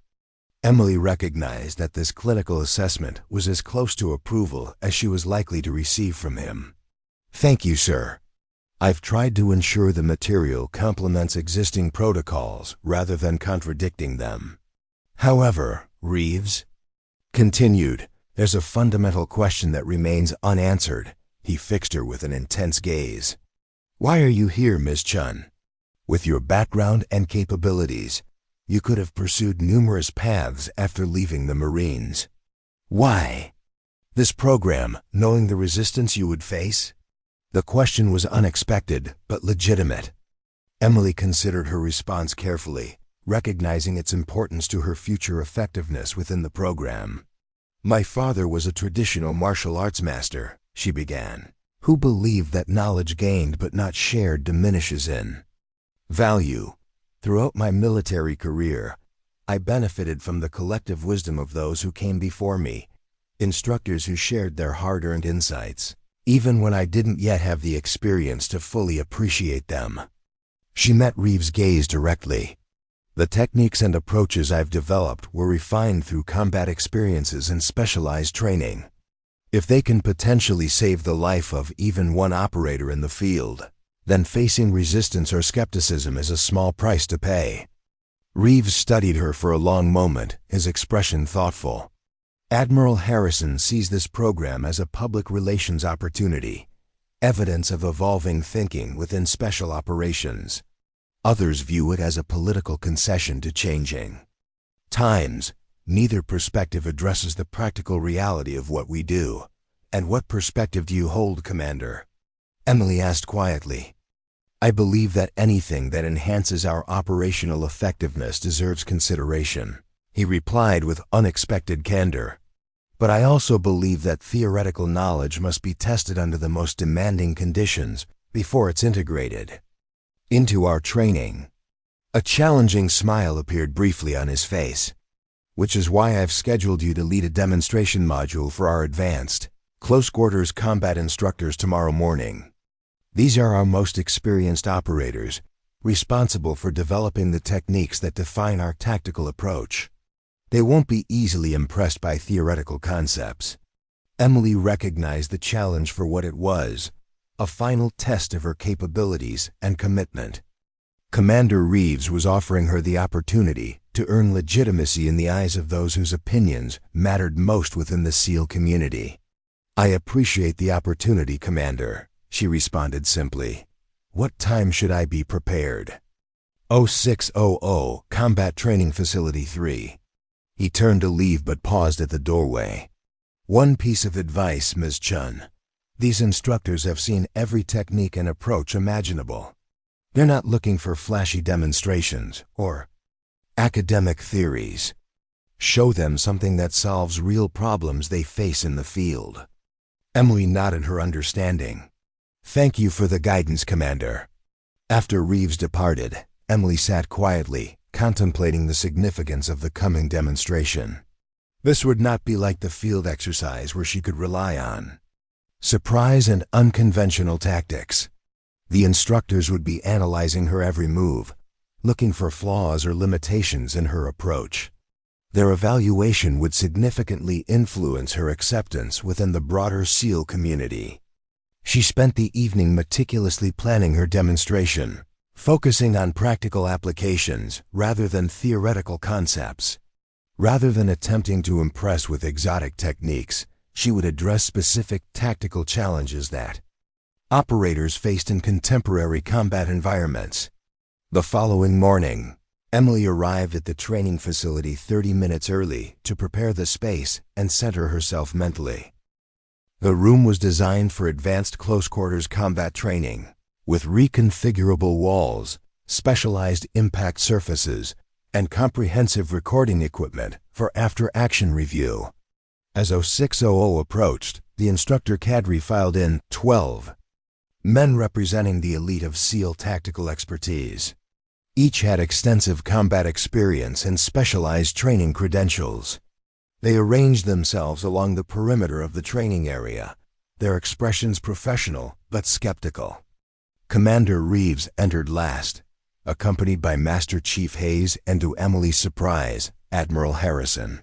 Emily recognized that this clinical assessment was as close to approval as she was likely to receive from him. Thank you, sir. I've tried to ensure the material complements existing protocols rather than contradicting them. However, Reeves continued, there's a fundamental question that remains unanswered. He fixed her with an intense gaze. Why are you here, Ms. Chen? With your background and capabilities, you could have pursued numerous paths after leaving the Marines. Why? This program, knowing the resistance you would face? The question was unexpected, but legitimate. Emily considered her response carefully, recognizing its importance to her future effectiveness within the program. My father was a traditional martial arts master, she began, who believed that knowledge gained but not shared diminishes in value. Throughout my military career, I benefited from the collective wisdom of those who came before me, instructors who shared their hard-earned insights, even when I didn't yet have the experience to fully appreciate them. She met Reeves' gaze directly. The techniques and approaches I've developed were refined through combat experiences and specialized training. If they can potentially save the life of even one operator in the field, then facing resistance or skepticism is a small price to pay. Reeves studied her for a long moment, his expression thoughtful. Admiral Harrison sees this program as a public relations opportunity, evidence of evolving thinking within special operations. Others view it as a political concession to changing times. Neither perspective addresses the practical reality of what we do. And what perspective do you hold, Commander? Emily asked quietly. I believe that anything that enhances our operational effectiveness deserves consideration, he replied with unexpected candor. But I also believe that theoretical knowledge must be tested under the most demanding conditions before it's integrated into our training. A challenging smile appeared briefly on his face. Which is why I've scheduled you to lead a demonstration module for our advanced, close-quarters combat instructors tomorrow morning. These are our most experienced operators, responsible for developing the techniques that define our tactical approach. They won't be easily impressed by theoretical concepts. Emily recognized the challenge for what it was, a final test of her capabilities and commitment. Commander Reeves was offering her the opportunity to earn legitimacy in the eyes of those whose opinions mattered most within the SEAL community. I appreciate the opportunity, Commander, she responded simply. What time should I be prepared? 0600, Combat Training Facility 3. He turned to leave but paused at the doorway. One piece of advice, Ms. Chen. These instructors have seen every technique and approach imaginable. They're not looking for flashy demonstrations or academic theories. Show them something that solves real problems they face in the field. Emily nodded her understanding. Thank you for the guidance, Commander. After Reeves departed, Emily sat quietly, contemplating the significance of the coming demonstration. This would not be like the field exercise where she could rely on surprise and unconventional tactics. The instructors would be analyzing her every move, looking for flaws or limitations in her approach. Their evaluation would significantly influence her acceptance within the broader SEAL community. She spent the evening meticulously planning her demonstration, focusing on practical applications rather than theoretical concepts. Rather than attempting to impress with exotic techniques, she would address specific tactical challenges that operators faced in contemporary combat environments. The following morning, Emily arrived at the training facility 30 minutes early to prepare the space and center herself mentally. The room was designed for advanced close-quarters combat training, with reconfigurable walls, specialized impact surfaces, and comprehensive recording equipment for after-action review. As 0600 approached, the instructor cadre filed in 12 men representing the elite of SEAL tactical expertise. Each had extensive combat experience and specialized training credentials. They arranged themselves along the perimeter of the training area, their expressions professional but skeptical. Commander Reeves entered last, accompanied by Master Chief Hayes and, to Emily's surprise, Admiral Harrison.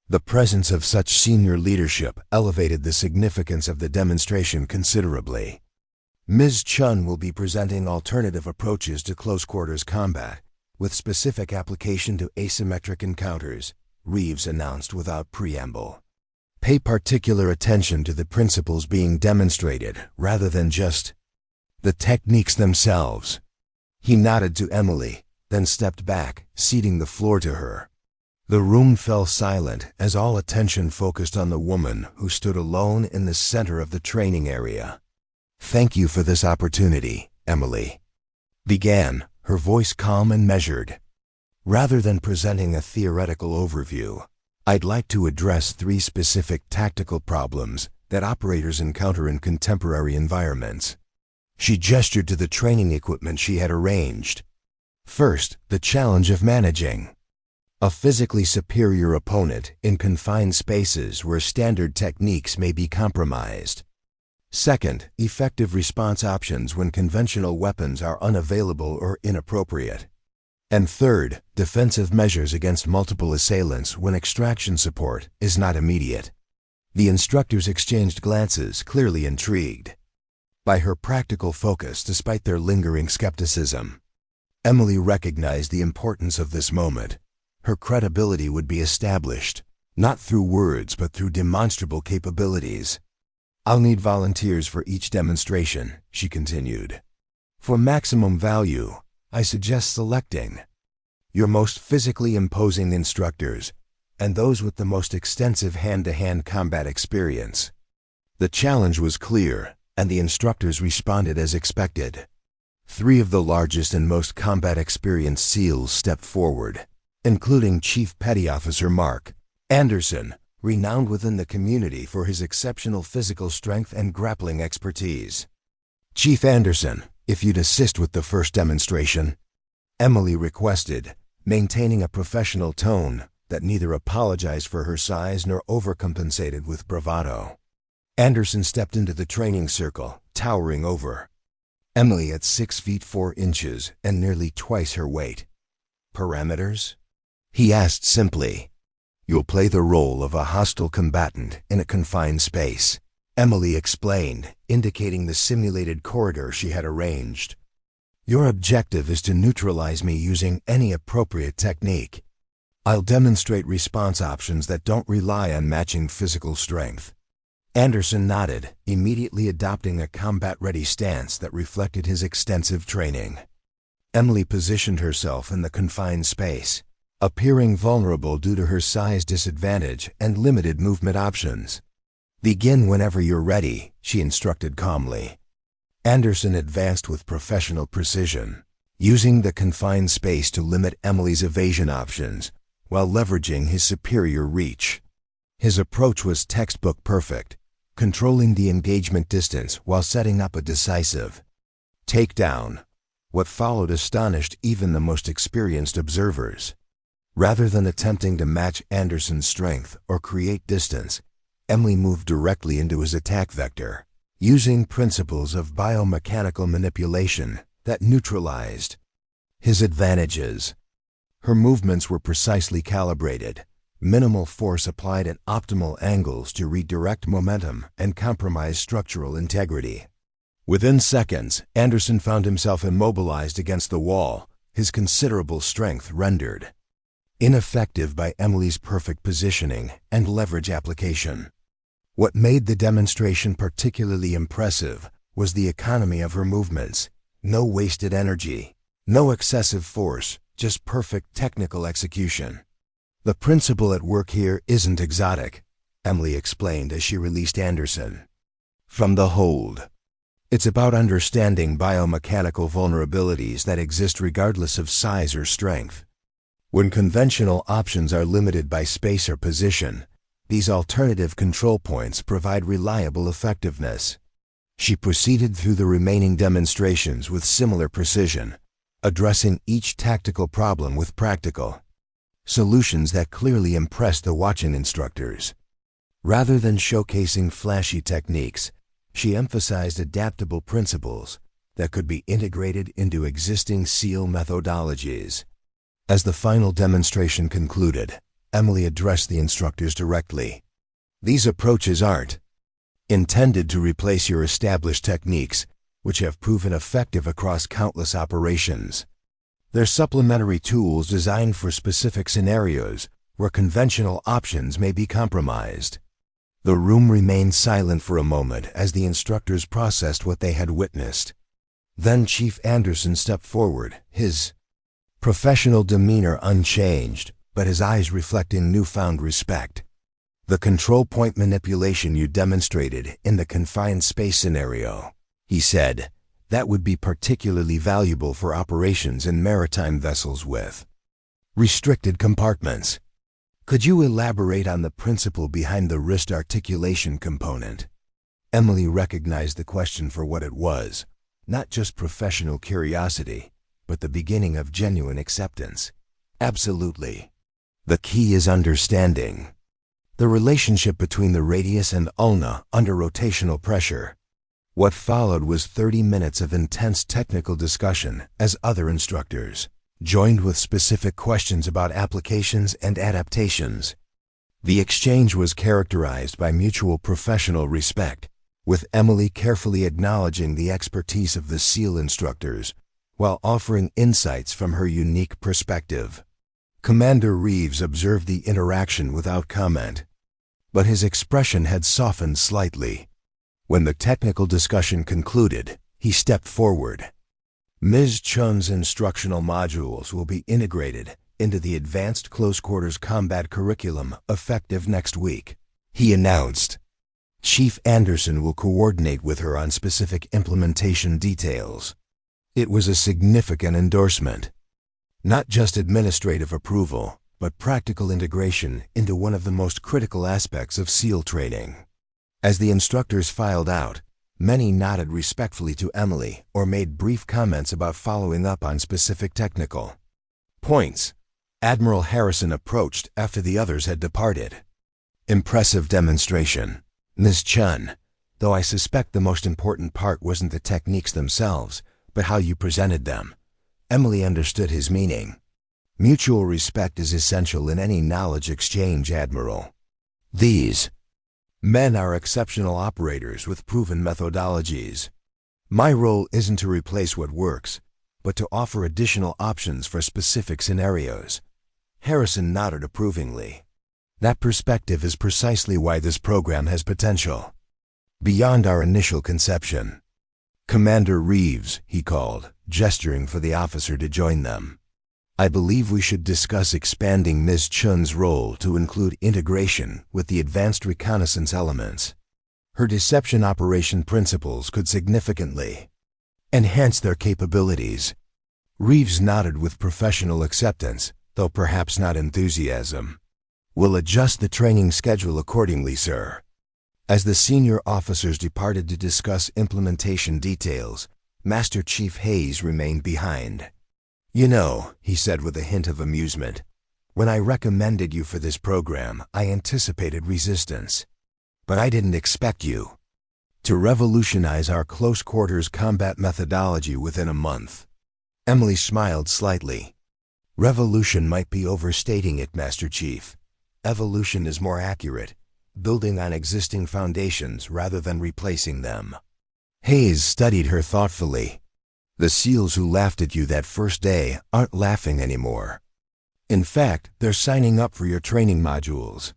The presence of such senior leadership elevated the significance of the demonstration considerably. Ms. Chen will be presenting alternative approaches to close-quarters combat, with specific application to asymmetric encounters, Reeves announced without preamble. Pay particular attention to the principles being demonstrated rather than just the techniques themselves. He nodded to Emily, then stepped back, ceding the floor to her. The room fell silent as all attention focused on the woman who stood alone in the center of the training area. "Thank you for this opportunity," Emily began, her voice calm and measured. "Rather than presenting a theoretical overview, I'd like to address 3 specific tactical problems that operators encounter in contemporary environments." She gestured to the training equipment she had arranged. First, the challenge of managing a physically superior opponent in confined spaces where standard techniques may be compromised. Second, effective response options when conventional weapons are unavailable or inappropriate. And third, defensive measures against multiple assailants when extraction support is not immediate. The instructors exchanged glances, clearly intrigued by her practical focus despite their lingering skepticism. Emily recognized the importance of this moment. Her credibility would be established, not through words but through demonstrable capabilities. "I'll need volunteers for each demonstration," she continued. "For maximum value, I suggest selecting your most physically imposing instructors and those with the most extensive hand-to-hand combat experience." The challenge was clear, and the instructors responded as expected. 3 of the largest and most combat-experienced SEALs stepped forward, including Chief Petty Officer Mark Anderson, renowned within the community for his exceptional physical strength and grappling expertise. "Chief Anderson, if you'd assist with the first demonstration," Emily requested, maintaining a professional tone that neither apologized for her size nor overcompensated with bravado. Anderson stepped into the training circle, towering over Emily at 6 feet 4 inches and nearly twice her weight. "Parameters?" he asked simply. "You'll play the role of a hostile combatant in a confined space," Emily explained, indicating the simulated corridor she had arranged. "Your objective is to neutralize me using any appropriate technique. I'll demonstrate response options that don't rely on matching physical strength." Anderson nodded, immediately adopting a combat-ready stance that reflected his extensive training. Emily positioned herself in the confined space, appearing vulnerable due to her size disadvantage and limited movement options. "Begin whenever you're ready," she instructed calmly. Anderson advanced with professional precision, using the confined space to limit Emily's evasion options while leveraging his superior reach. His approach was textbook perfect, controlling the engagement distance while setting up a decisive takedown. What followed astonished even the most experienced observers. Rather than attempting to match Anderson's strength or create distance, Emily moved directly into his attack vector, using principles of biomechanical manipulation that neutralized his advantages. Her movements were precisely calibrated, minimal force applied at optimal angles to redirect momentum and compromise structural integrity. Within seconds, Anderson found himself immobilized against the wall, his considerable strength rendered ineffective by Emily's perfect positioning and leverage application. What made the demonstration particularly impressive was the economy of her movements. No wasted energy, no excessive force, just perfect technical execution. "The principle at work here isn't exotic," Emily explained as she released Anderson from the hold. "It's about understanding biomechanical vulnerabilities that exist regardless of size or strength. When conventional options are limited by space or position, these alternative control points provide reliable effectiveness." She proceeded through the remaining demonstrations with similar precision, addressing each tactical problem with practical solutions that clearly impressed the watching instructors. Rather than showcasing flashy techniques, she emphasized adaptable principles that could be integrated into existing SEAL methodologies. As the final demonstration concluded, Emily addressed the instructors directly. These approaches aren't intended to replace your established techniques, which have proven effective across countless operations. They're supplementary tools designed for specific scenarios where conventional options may be compromised. The room remained silent for a moment as the instructors processed what they had witnessed. Then Chief Anderson stepped forward, his professional demeanor unchanged, but his eyes reflecting newfound respect. "The control point manipulation you demonstrated in the confined space scenario," he said, "that would be particularly valuable for operations in maritime vessels with restricted compartments. Could you elaborate on the principle behind the wrist articulation component?" Emily recognized the question for what it was, not just professional curiosity, but the beginning of genuine acceptance. "Absolutely. The key is understanding the relationship between the radius and ulna under rotational pressure." What followed was 30 minutes of intense technical discussion as other instructors joined with specific questions about applications and adaptations. The exchange was characterized by mutual professional respect, with Emily carefully acknowledging the expertise of the SEAL instructors while offering insights from her unique perspective. Commander Reeves observed the interaction without comment, but his expression had softened slightly. When the technical discussion concluded, he stepped forward. "Ms. Chen's instructional modules will be integrated into the Advanced Close Quarters Combat Curriculum effective next week," he announced. "Chief Anderson will coordinate with her on specific implementation details." It was a significant endorsement. Not just administrative approval, but practical integration into one of the most critical aspects of SEAL training. As the instructors filed out, many nodded respectfully to Emily or made brief comments about following up on specific technical points. Admiral Harrison approached after the others had departed. "Impressive demonstration, Ms. Chen, though I suspect the most important part wasn't the techniques themselves, but how you presented them." Emily understood his meaning. "Mutual respect is essential in any knowledge exchange, Admiral. These men are exceptional operators with proven methodologies. My role isn't to replace what works, but to offer additional options for specific scenarios." Harrison nodded approvingly. "That perspective is precisely why this program has potential beyond our initial conception." "Commander Reeves," he called, gesturing for the officer to join them. "I believe we should discuss expanding Ms. Chen's role to include integration with the advanced reconnaissance elements. Her deception operation principles could significantly enhance their capabilities." Reeves nodded with professional acceptance, though perhaps not enthusiasm. "We'll adjust the training schedule accordingly, sir." As the senior officers departed to discuss implementation details, Master Chief Hayes remained behind. "You know," he said with a hint of amusement, "when I recommended you for this program, I anticipated resistance. But I didn't expect you to revolutionize our close quarters combat methodology within a month." Emily smiled slightly. "Revolution might be overstating it, Master Chief. Evolution is more accurate, building on existing foundations rather than replacing them." Hayes studied her thoughtfully. "The SEALs who laughed at you that first day aren't laughing anymore. In fact, they're signing up for your training modules.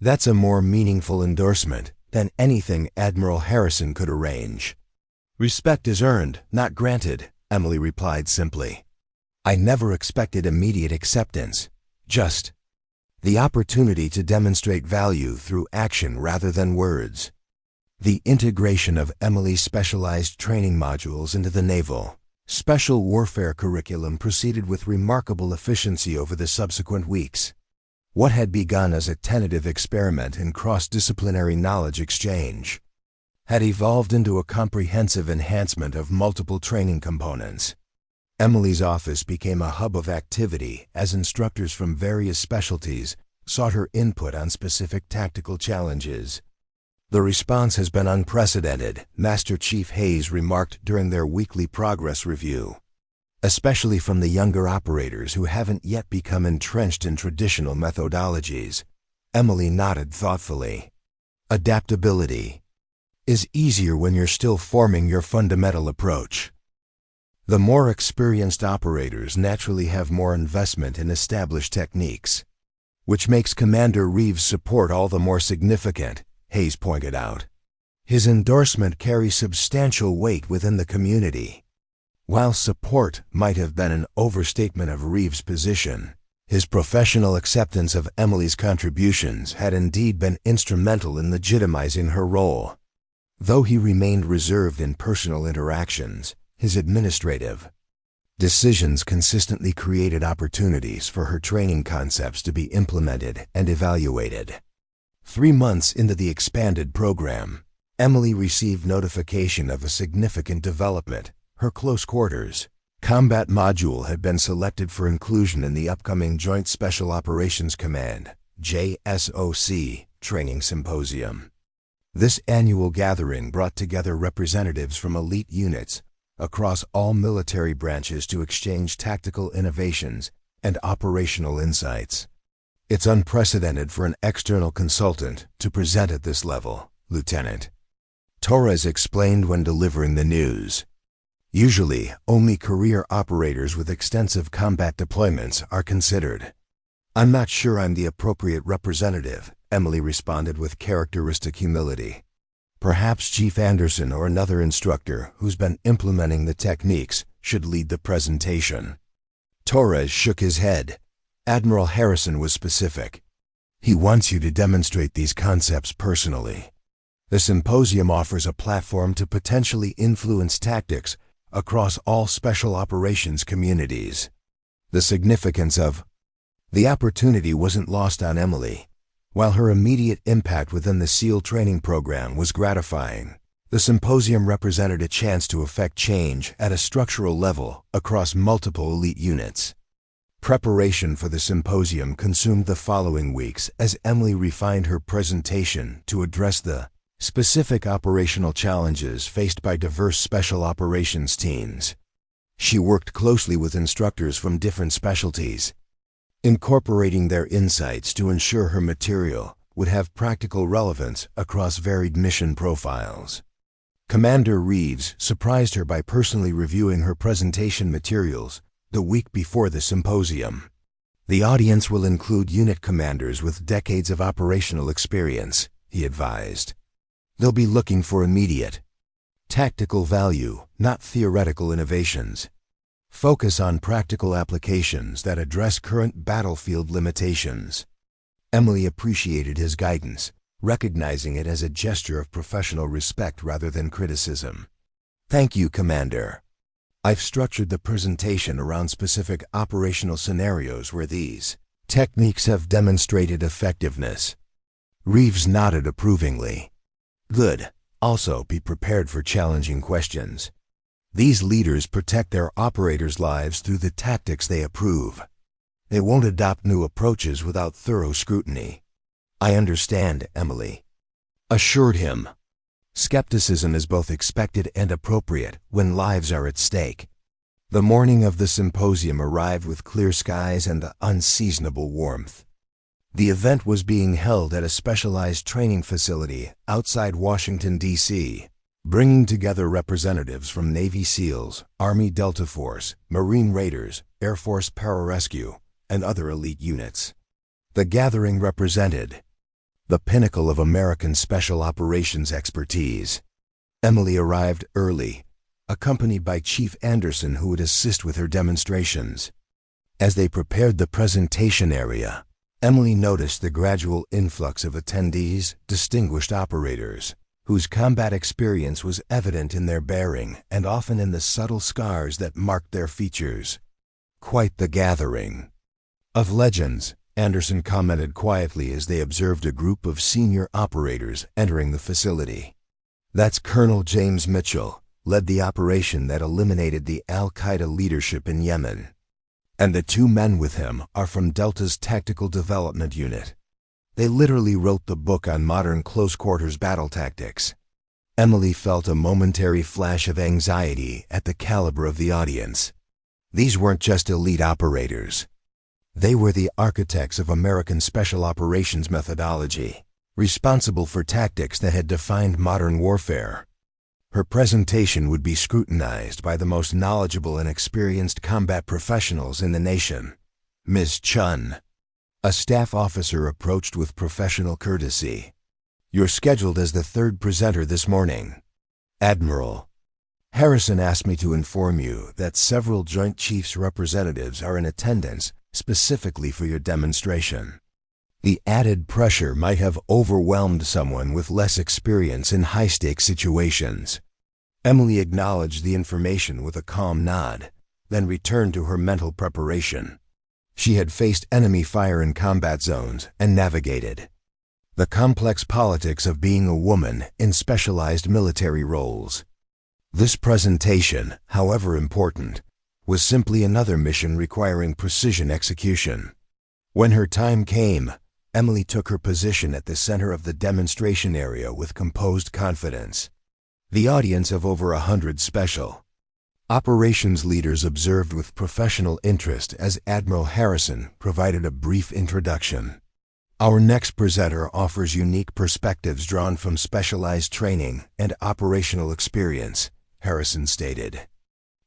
That's a more meaningful endorsement than anything Admiral Harrison could arrange." "Respect is earned, not granted," Emily replied simply. "I never expected immediate acceptance, just the opportunity to demonstrate value through action rather than words." The integration of Emily's specialized training modules into the Naval Special Warfare curriculum proceeded with remarkable efficiency over the subsequent weeks. What had begun as a tentative experiment in cross-disciplinary knowledge exchange had evolved into a comprehensive enhancement of multiple training components. Emily's office became a hub of activity as instructors from various specialties sought her input on specific tactical challenges. The response has been unprecedented, Master Chief Hayes remarked during their weekly progress review. Especially from the younger operators who haven't yet become entrenched in traditional methodologies. Emily nodded thoughtfully. Adaptability is easier when you're still forming your fundamental approach. The more experienced operators naturally have more investment in established techniques, which makes Commander Reeves' support all the more significant, Hayes pointed out. His endorsement carries substantial weight within the community. While support might have been an overstatement of Reeves' position, his professional acceptance of Emily's contributions had indeed been instrumental in legitimizing her role. Though he remained reserved in personal interactions, his administrative decisions consistently created opportunities for her training concepts to be implemented and evaluated. 3 months into the expanded program, Emily received notification of a significant development. Her close quarters combat module had been selected for inclusion in the upcoming Joint Special Operations Command (JSOC) training symposium. This annual gathering brought together representatives from elite units across all military branches to exchange tactical innovations and operational insights. It's unprecedented for an external consultant to present at this level, Lieutenant Torres explained when delivering the news. Usually, only career operators with extensive combat deployments are considered. I'm not sure I'm the appropriate representative, Emily responded with characteristic humility. Perhaps Chief Anderson or another instructor who's been implementing the techniques should lead the presentation. Torres shook his head. Admiral Harrison was specific. He wants you to demonstrate these concepts personally. The symposium offers a platform to potentially influence tactics across all special operations communities. The significance of the opportunity wasn't lost on Emily. While her immediate impact within the SEAL training program was gratifying, the symposium represented a chance to effect change at a structural level across multiple elite units. Preparation for the symposium consumed the following weeks as Emily refined her presentation to address the specific operational challenges faced by diverse special operations teams. She worked closely with instructors from different specialties, incorporating their insights to ensure her material would have practical relevance across varied mission profiles. Commander Reeves surprised her by personally reviewing her presentation materials the week before the symposium. The audience will include unit commanders with decades of operational experience, he advised. They'll be looking for immediate tactical value, not theoretical innovations. Focus on practical applications that address current battlefield limitations. Emily appreciated his guidance, recognizing it as a gesture of professional respect rather than criticism. Thank you, Commander. I've structured the presentation around specific operational scenarios where these techniques have demonstrated effectiveness. Reeves nodded approvingly. Good. Also, be prepared for challenging questions. These leaders protect their operators' lives through the tactics they approve. They won't adopt new approaches without thorough scrutiny. I understand, Emily assured him. Skepticism is both expected and appropriate when lives are at stake. The morning of the symposium arrived with clear skies and the unseasonable warmth. The event was being held at a specialized training facility outside Washington, D.C., bringing together representatives from Navy SEALs, Army Delta Force, Marine Raiders, Air Force Pararescue, and other elite units. The gathering represented the pinnacle of American special operations expertise. Emily arrived early, accompanied by Chief Anderson, who would assist with her demonstrations. As they prepared the presentation area, Emily noticed the gradual influx of attendees, distinguished operators, whose combat experience was evident in their bearing and often in the subtle scars that marked their features. Quite the gathering of legends, Anderson commented quietly as they observed a group of senior operators entering the facility. That's Colonel James Mitchell, led the operation that eliminated the Al-Qaeda leadership in Yemen. And the 2 men with him are from Delta's Tactical Development Unit. They literally wrote the book on modern close-quarters battle tactics. Emily felt a momentary flash of anxiety at the caliber of the audience. These weren't just elite operators. They were the architects of American special operations methodology, responsible for tactics that had defined modern warfare. Her presentation would be scrutinized by the most knowledgeable and experienced combat professionals in the nation. Ms. Chen, a staff officer, approached with professional courtesy. "You're scheduled as the third presenter this morning. Admiral Harrison asked me to inform you that several Joint Chiefs representatives are in attendance specifically for your demonstration." The added pressure might have overwhelmed someone with less experience in high-stakes situations. Emily acknowledged the information with a calm nod, then returned to her mental preparation. She had faced enemy fire in combat zones and navigated the complex politics of being a woman in specialized military roles. This presentation, however important, was simply another mission requiring precision execution. When her time came, Emily took her position at the center of the demonstration area with composed confidence. The audience of over 100 special operations leaders observed with professional interest as Admiral Harrison provided a brief introduction. "Our next presenter offers unique perspectives drawn from specialized training and operational experience," Harrison stated.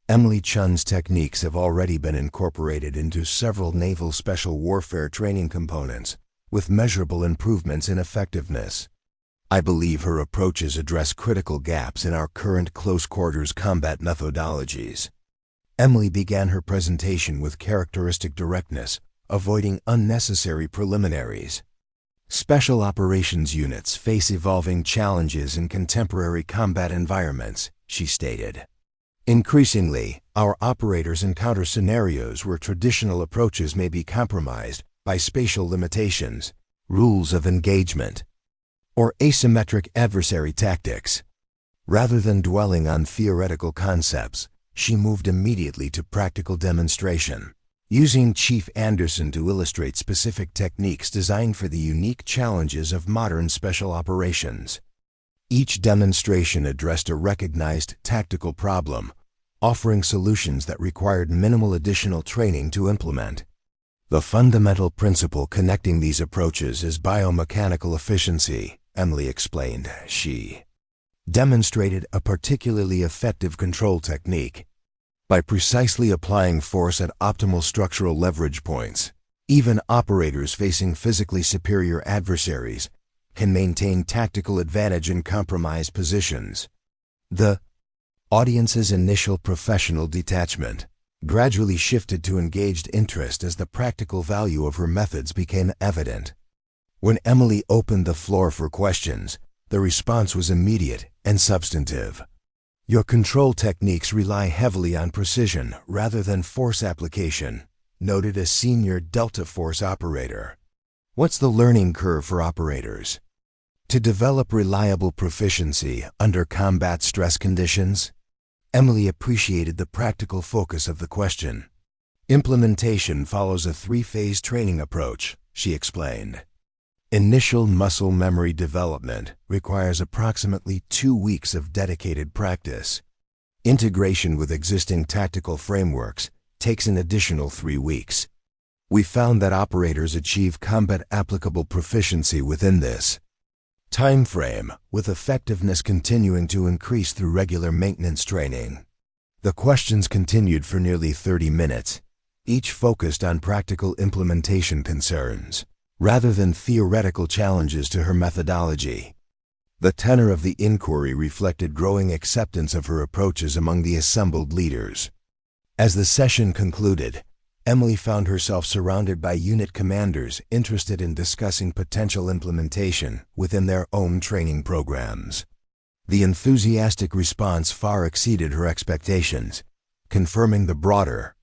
Emily Chen's techniques have already been incorporated into several naval special warfare training components, with measurable improvements in effectiveness. "I believe her approaches address critical gaps in our current close-quarters combat methodologies." Emily began her presentation with characteristic directness, avoiding unnecessary preliminaries. "Special operations units face evolving challenges in contemporary combat environments," she stated. "Increasingly, our operators encounter scenarios where traditional approaches may be compromised by spatial limitations, rules of engagement, or asymmetric adversary tactics." Rather than dwelling on theoretical concepts, she moved immediately to practical demonstration, using Chief Anderson to illustrate specific techniques designed for the unique challenges of modern special operations. Each demonstration addressed a recognized tactical problem, offering solutions that required minimal additional training to implement. "The fundamental principle connecting these approaches is biomechanical efficiency," Emily explained. She demonstrated a particularly effective control technique. By precisely applying force at optimal structural leverage points, even operators facing physically superior adversaries can maintain tactical advantage in compromised positions. The audience's initial professional detachment gradually shifted to engaged interest as the practical value of her methods became evident. When Emily opened the floor for questions, the response was immediate and substantive. "Your control techniques rely heavily on precision rather than force application," noted a senior Delta Force operator. "What's the learning curve for operators to develop reliable proficiency under combat stress conditions?" Emily appreciated the practical focus of the question. "Implementation follows a three-phase training approach," she explained. "Initial muscle memory development requires approximately 2 weeks of dedicated practice. Integration with existing tactical frameworks takes an additional 3 weeks. We found that operators achieve combat-applicable proficiency within this time frame, with effectiveness continuing to increase through regular maintenance training." The questions continued for nearly 30 minutes, each focused on practical implementation concerns, rather than theoretical challenges to her methodology. The tenor of the inquiry reflected growing acceptance of her approaches among the assembled leaders. As the session concluded, Emily found herself surrounded by unit commanders interested in discussing potential implementation within their own training programs. The enthusiastic response far exceeded her expectations, confirming the broader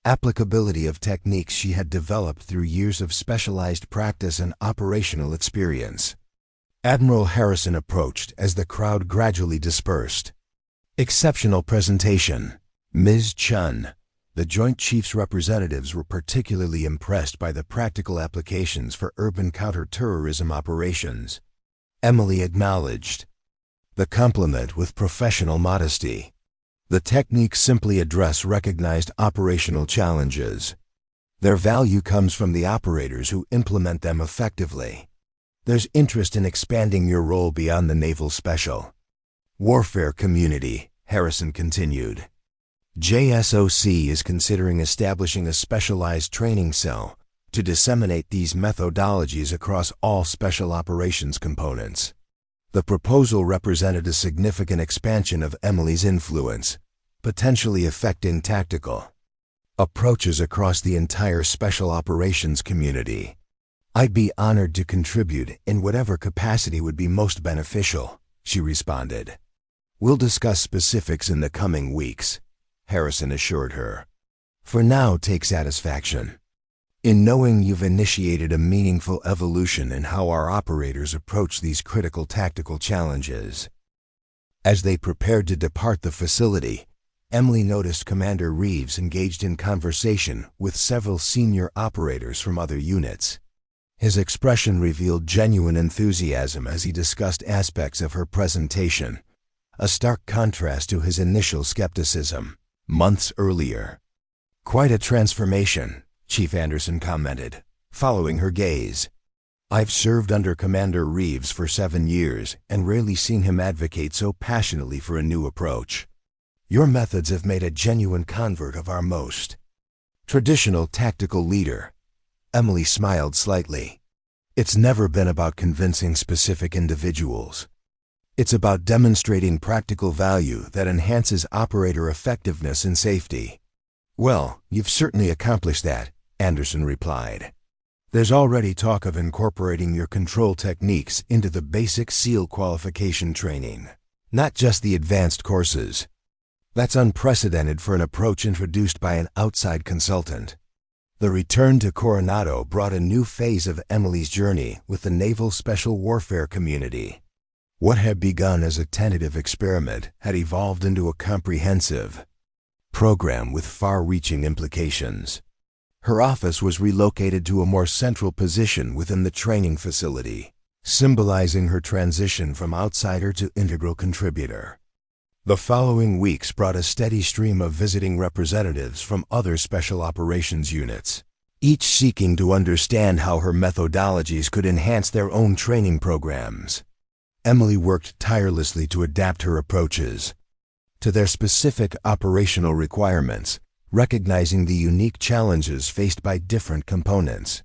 applicability of techniques she had developed through years of specialized practice and operational experience. Admiral Harrison approached as the crowd gradually dispersed. "Exceptional presentation, Ms. Chen. The Joint Chiefs representatives were particularly impressed by the practical applications for urban counter-terrorism operations. Emily acknowledged the compliment with professional modesty. The techniques simply address recognized operational challenges. Their value comes from the operators who implement them effectively. There's interest in expanding your role beyond the Naval Special Warfare community, Harrison continued. JSOC is considering establishing a specialized training cell to disseminate these methodologies across all special operations components. The proposal represented a significant expansion of Emily's influence, potentially affecting tactical approaches across the entire special operations community. I'd be honored to contribute in whatever capacity would be most beneficial, she responded. We'll discuss specifics in the coming weeks, Harrison assured her. For now, take satisfaction in knowing you've initiated a meaningful evolution in how our operators approach these critical tactical challenges. As they prepared to depart the facility, Emily noticed Commander Reeves engaged in conversation with several senior operators from other units. His expression revealed genuine enthusiasm as he discussed aspects of her presentation, a stark contrast to his initial skepticism months earlier. Quite a transformation, Chief Anderson commented, following her gaze. I've served under Commander Reeves for 7 years and rarely seen him advocate so passionately for a new approach. Your methods have made a genuine convert of our most traditional tactical leader. Emily smiled slightly. It's never been about convincing specific individuals. It's about demonstrating practical value that enhances operator effectiveness and safety. Well, you've certainly accomplished that, Anderson replied. There's already talk of incorporating your control techniques into the basic SEAL qualification training, not just the advanced courses. That's unprecedented for an approach introduced by an outside consultant. The return to Coronado brought a new phase of Emily's journey with the Naval Special Warfare community. What had begun as a tentative experiment had evolved into a comprehensive program with far-reaching implications. Her office was relocated to a more central position within the training facility, symbolizing her transition from outsider to integral contributor. The following weeks brought a steady stream of visiting representatives from other special operations units, each seeking to understand how her methodologies could enhance their own training programs. Emily worked tirelessly to adapt her approaches to their specific operational requirements, recognizing the unique challenges faced by different components.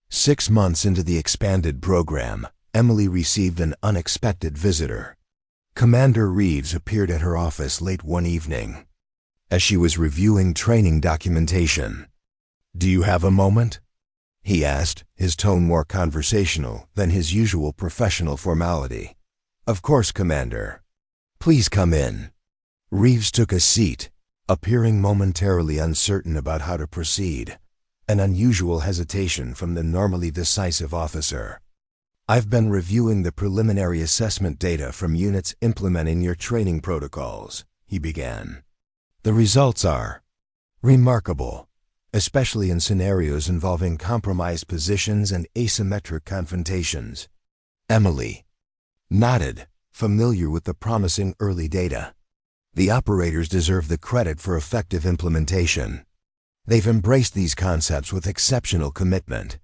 6 months into the expanded program, Emily received an unexpected visitor. Commander Reeves appeared at her office late one evening, as she was reviewing training documentation. "Do you have a moment?" he asked, his tone more conversational than his usual professional formality. "Of course, Commander. Please come in." Reeves took a seat, appearing momentarily uncertain about how to proceed, an unusual hesitation from the normally decisive officer. "I've been reviewing the preliminary assessment data from units implementing your training protocols," he began. "The results are remarkable, especially in scenarios involving compromised positions and asymmetric confrontations." Emily nodded, familiar with the promising early data. The operators deserve the credit for effective implementation. They've embraced these concepts with exceptional commitment.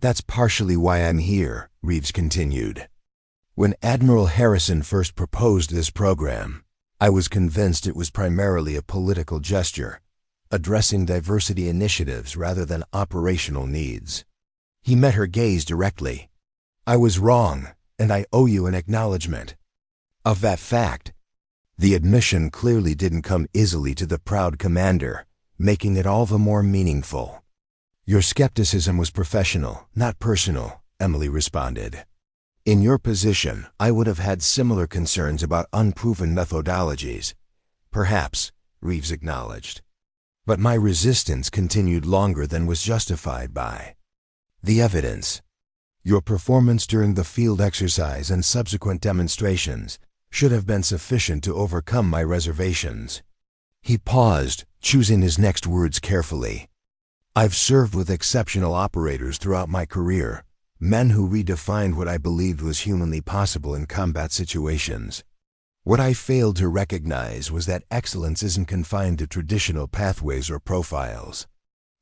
"That's partially why I'm here," Reeves continued. "When Admiral Harrison first proposed this program, I was convinced it was primarily a political gesture, addressing diversity initiatives rather than operational needs." He met her gaze directly. "I was wrong, and I owe you an acknowledgement of that fact." The admission clearly didn't come easily to the proud commander, making it all the more meaningful. "Your skepticism was professional, not personal," Emily responded. "In your position, I would have had similar concerns about unproven methodologies." "Perhaps," Reeves acknowledged. "But my resistance continued longer than was justified by the evidence. Your performance during the field exercise and subsequent demonstrations should have been sufficient to overcome my reservations." He paused, choosing his next words carefully. "I've served with exceptional operators throughout my career, men who redefined what I believed was humanly possible in combat situations. What I failed to recognize was that excellence isn't confined to traditional pathways or profiles.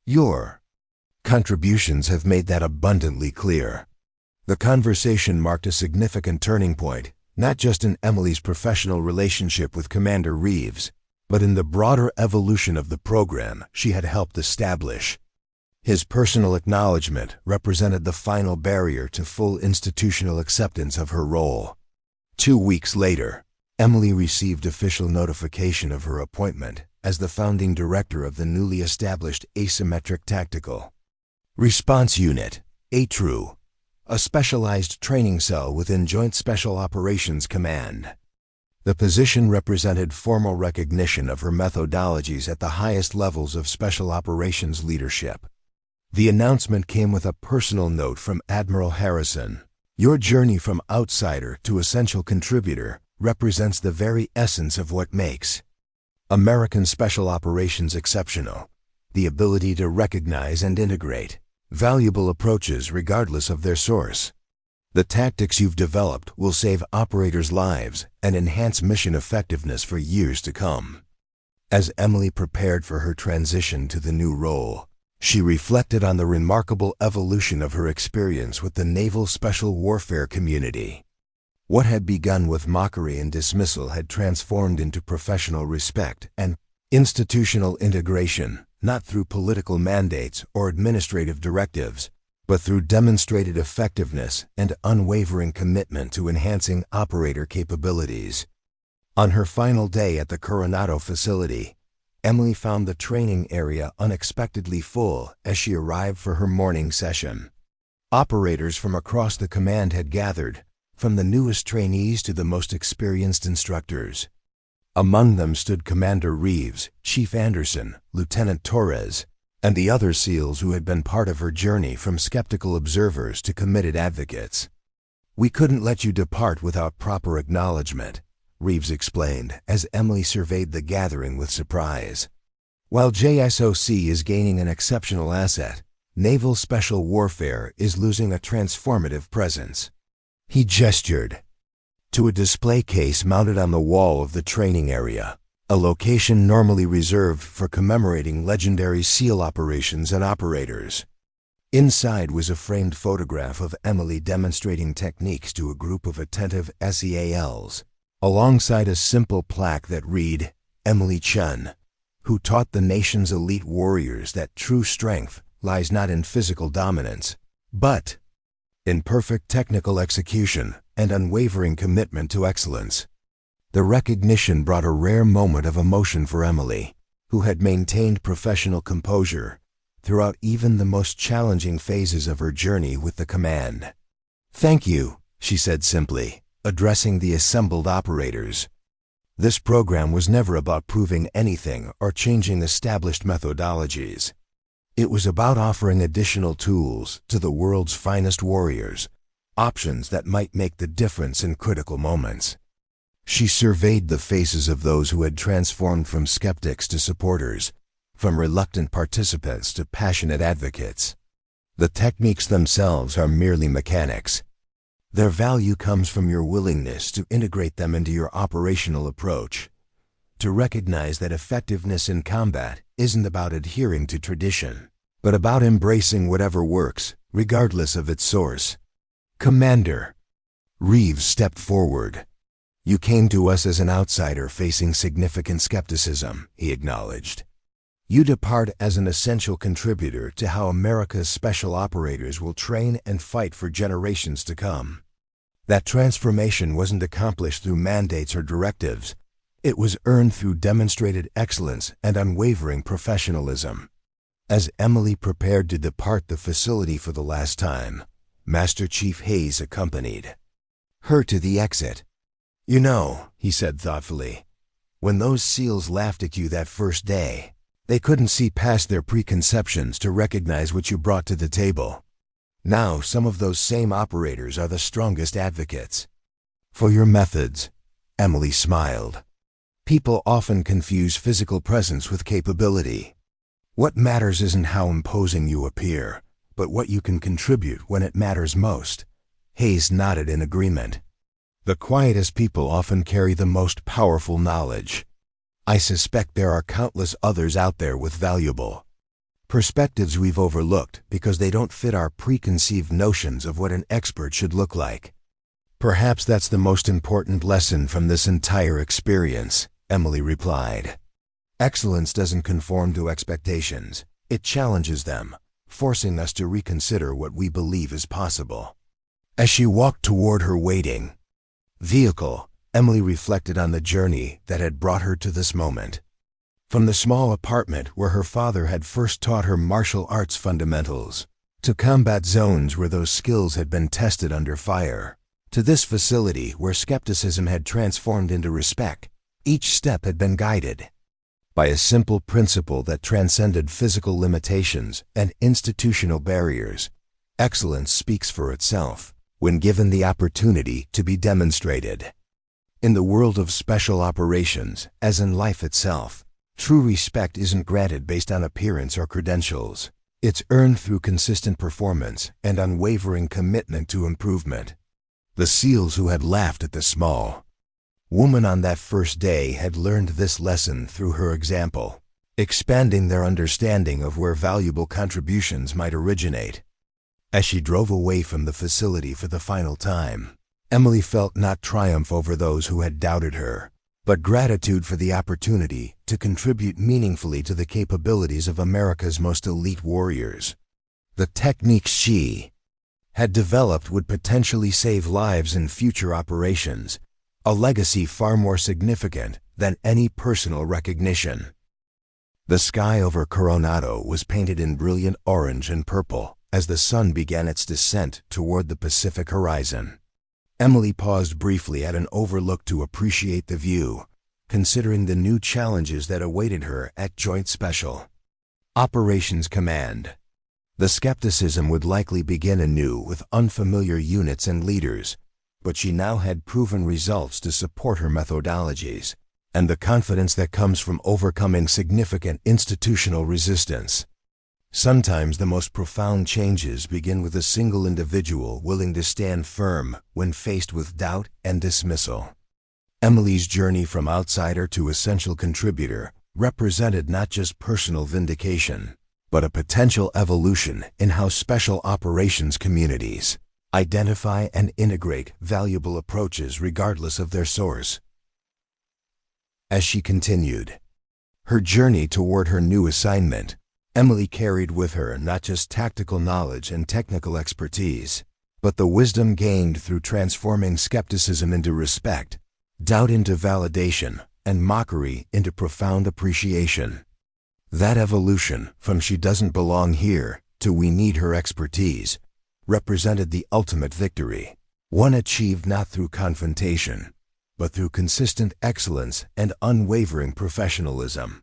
Your contributions have made that abundantly clear." The conversation marked a significant turning point, not just in Emily's professional relationship with Commander Reeves, but in the broader evolution of the program she had helped establish. His personal acknowledgement represented the final barrier to full institutional acceptance of her role. 2 weeks later, Emily received official notification of her appointment as the founding director of the newly established Asymmetric Tactical Response Unit, ATRU, a specialized training cell within Joint Special Operations Command. The position represented formal recognition of her methodologies at the highest levels of special operations leadership. The announcement came with a personal note from Admiral Harrison. "Your journey from outsider to essential contributor represents the very essence of what makes American special operations exceptional: the ability to recognize and integrate valuable approaches regardless of their source. The tactics you've developed will save operators' lives and enhance mission effectiveness for years to come." As Emily prepared for her transition to the new role, she reflected on the remarkable evolution of her experience with the Naval Special Warfare community. What had begun with mockery and dismissal had transformed into professional respect and institutional integration, not through political mandates or administrative directives, but through demonstrated effectiveness and unwavering commitment to enhancing operator capabilities. On her final day at the Coronado facility, Emily found the training area unexpectedly full as she arrived for her morning session. Operators from across the command had gathered, from the newest trainees to the most experienced instructors. Among them stood Commander Reeves, Chief Anderson, Lieutenant Torres, and the other SEALs who had been part of her journey from skeptical observers to committed advocates. "We couldn't let you depart without proper acknowledgement," Reeves explained as Emily surveyed the gathering with surprise. "While JSOC is gaining an exceptional asset, Naval Special Warfare is losing a transformative presence." He gestured to a display case mounted on the wall of the training area, a location normally reserved for commemorating legendary SEAL operations and operators. Inside was a framed photograph of Emily demonstrating techniques to a group of attentive SEALs, alongside a simple plaque that read, "Emily Chen, who taught the nation's elite warriors that true strength lies not in physical dominance, but in perfect technical execution and unwavering commitment to excellence." The recognition brought a rare moment of emotion for Emily, who had maintained professional composure throughout even the most challenging phases of her journey with the command. "Thank you," she said simply, addressing the assembled operators. This program was never about proving anything or changing established methodologies. It was about offering additional tools to the world's finest warriors, options that might make the difference in critical moments. She surveyed the faces of those who had transformed from skeptics to supporters, from reluctant participants to passionate advocates. The techniques themselves are merely mechanics. Their value comes from your willingness to integrate them into your operational approach, to recognize that effectiveness in combat isn't about adhering to tradition, but about embracing whatever works, regardless of its source. "Commander," Reeves stepped forward. "You came to us as an outsider facing significant skepticism," he acknowledged. "You depart as an essential contributor to how America's special operators will train and fight for generations to come. That transformation wasn't accomplished through mandates or directives. It was earned through demonstrated excellence and unwavering professionalism." As Emily prepared to depart the facility for the last time, Master Chief Hayes accompanied her to the exit. "You know," he said thoughtfully, "when those SEALs laughed at you that first day, they couldn't see past their preconceptions to recognize what you brought to the table. Now some of those same operators are the strongest advocates for your methods." Emily smiled. People often confuse physical presence with capability. What matters isn't how imposing you appear, but what you can contribute when it matters most. Hayes nodded in agreement. The quietest people often carry the most powerful knowledge. I suspect there are countless others out there with valuable perspectives we've overlooked because they don't fit our preconceived notions of what an expert should look like. Perhaps that's the most important lesson from this entire experience, Emily replied. Excellence doesn't conform to expectations. It challenges them, forcing us to reconsider what we believe is possible. As she walked toward her waiting vehicle, Emily reflected on the journey that had brought her to this moment. From the small apartment where her father had first taught her martial arts fundamentals, to combat zones where those skills had been tested under fire, to this facility where skepticism had transformed into respect, each step had been guided by a simple principle that transcended physical limitations and institutional barriers. Excellence speaks for itself when given the opportunity to be demonstrated. In the world of special operations, as in life itself, true respect isn't granted based on appearance or credentials. It's earned through consistent performance and unwavering commitment to improvement. The SEALs who had laughed at the small woman on that first day had learned this lesson through her example, expanding their understanding of where valuable contributions might originate. As she drove away from the facility for the final time, Emily felt not triumph over those who had doubted her, but gratitude for the opportunity to contribute meaningfully to the capabilities of America's most elite warriors. The techniques she had developed would potentially save lives in future operations, a legacy far more significant than any personal recognition. The sky over Coronado was painted in brilliant orange and purple as the sun began its descent toward the Pacific horizon. Emily paused briefly at an overlook to appreciate the view, considering the new challenges that awaited her at Joint Special Operations Command. The skepticism would likely begin anew with unfamiliar units and leaders, but she now had proven results to support her methodologies, and the confidence that comes from overcoming significant institutional resistance. Sometimes the most profound changes begin with a single individual willing to stand firm when faced with doubt and dismissal. Emily's journey from outsider to essential contributor represented not just personal vindication, but a potential evolution in how special operations communities identify and integrate valuable approaches regardless of their source. As she continued her journey toward her new assignment, Emily carried with her not just tactical knowledge and technical expertise, but the wisdom gained through transforming skepticism into respect, doubt into validation, and mockery into profound appreciation. That evolution, from "she doesn't belong here" to "we need her expertise," represented the ultimate victory, one achieved not through confrontation, but through consistent excellence and unwavering professionalism.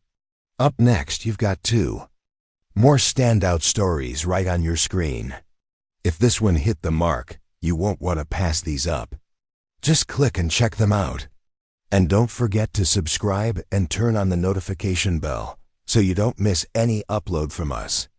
Up next, you've got two more standout stories right on your screen. If this one hit the mark, you won't want to pass these up. Just click and check them out. And don't forget to subscribe and turn on the notification bell so you don't miss any upload from us.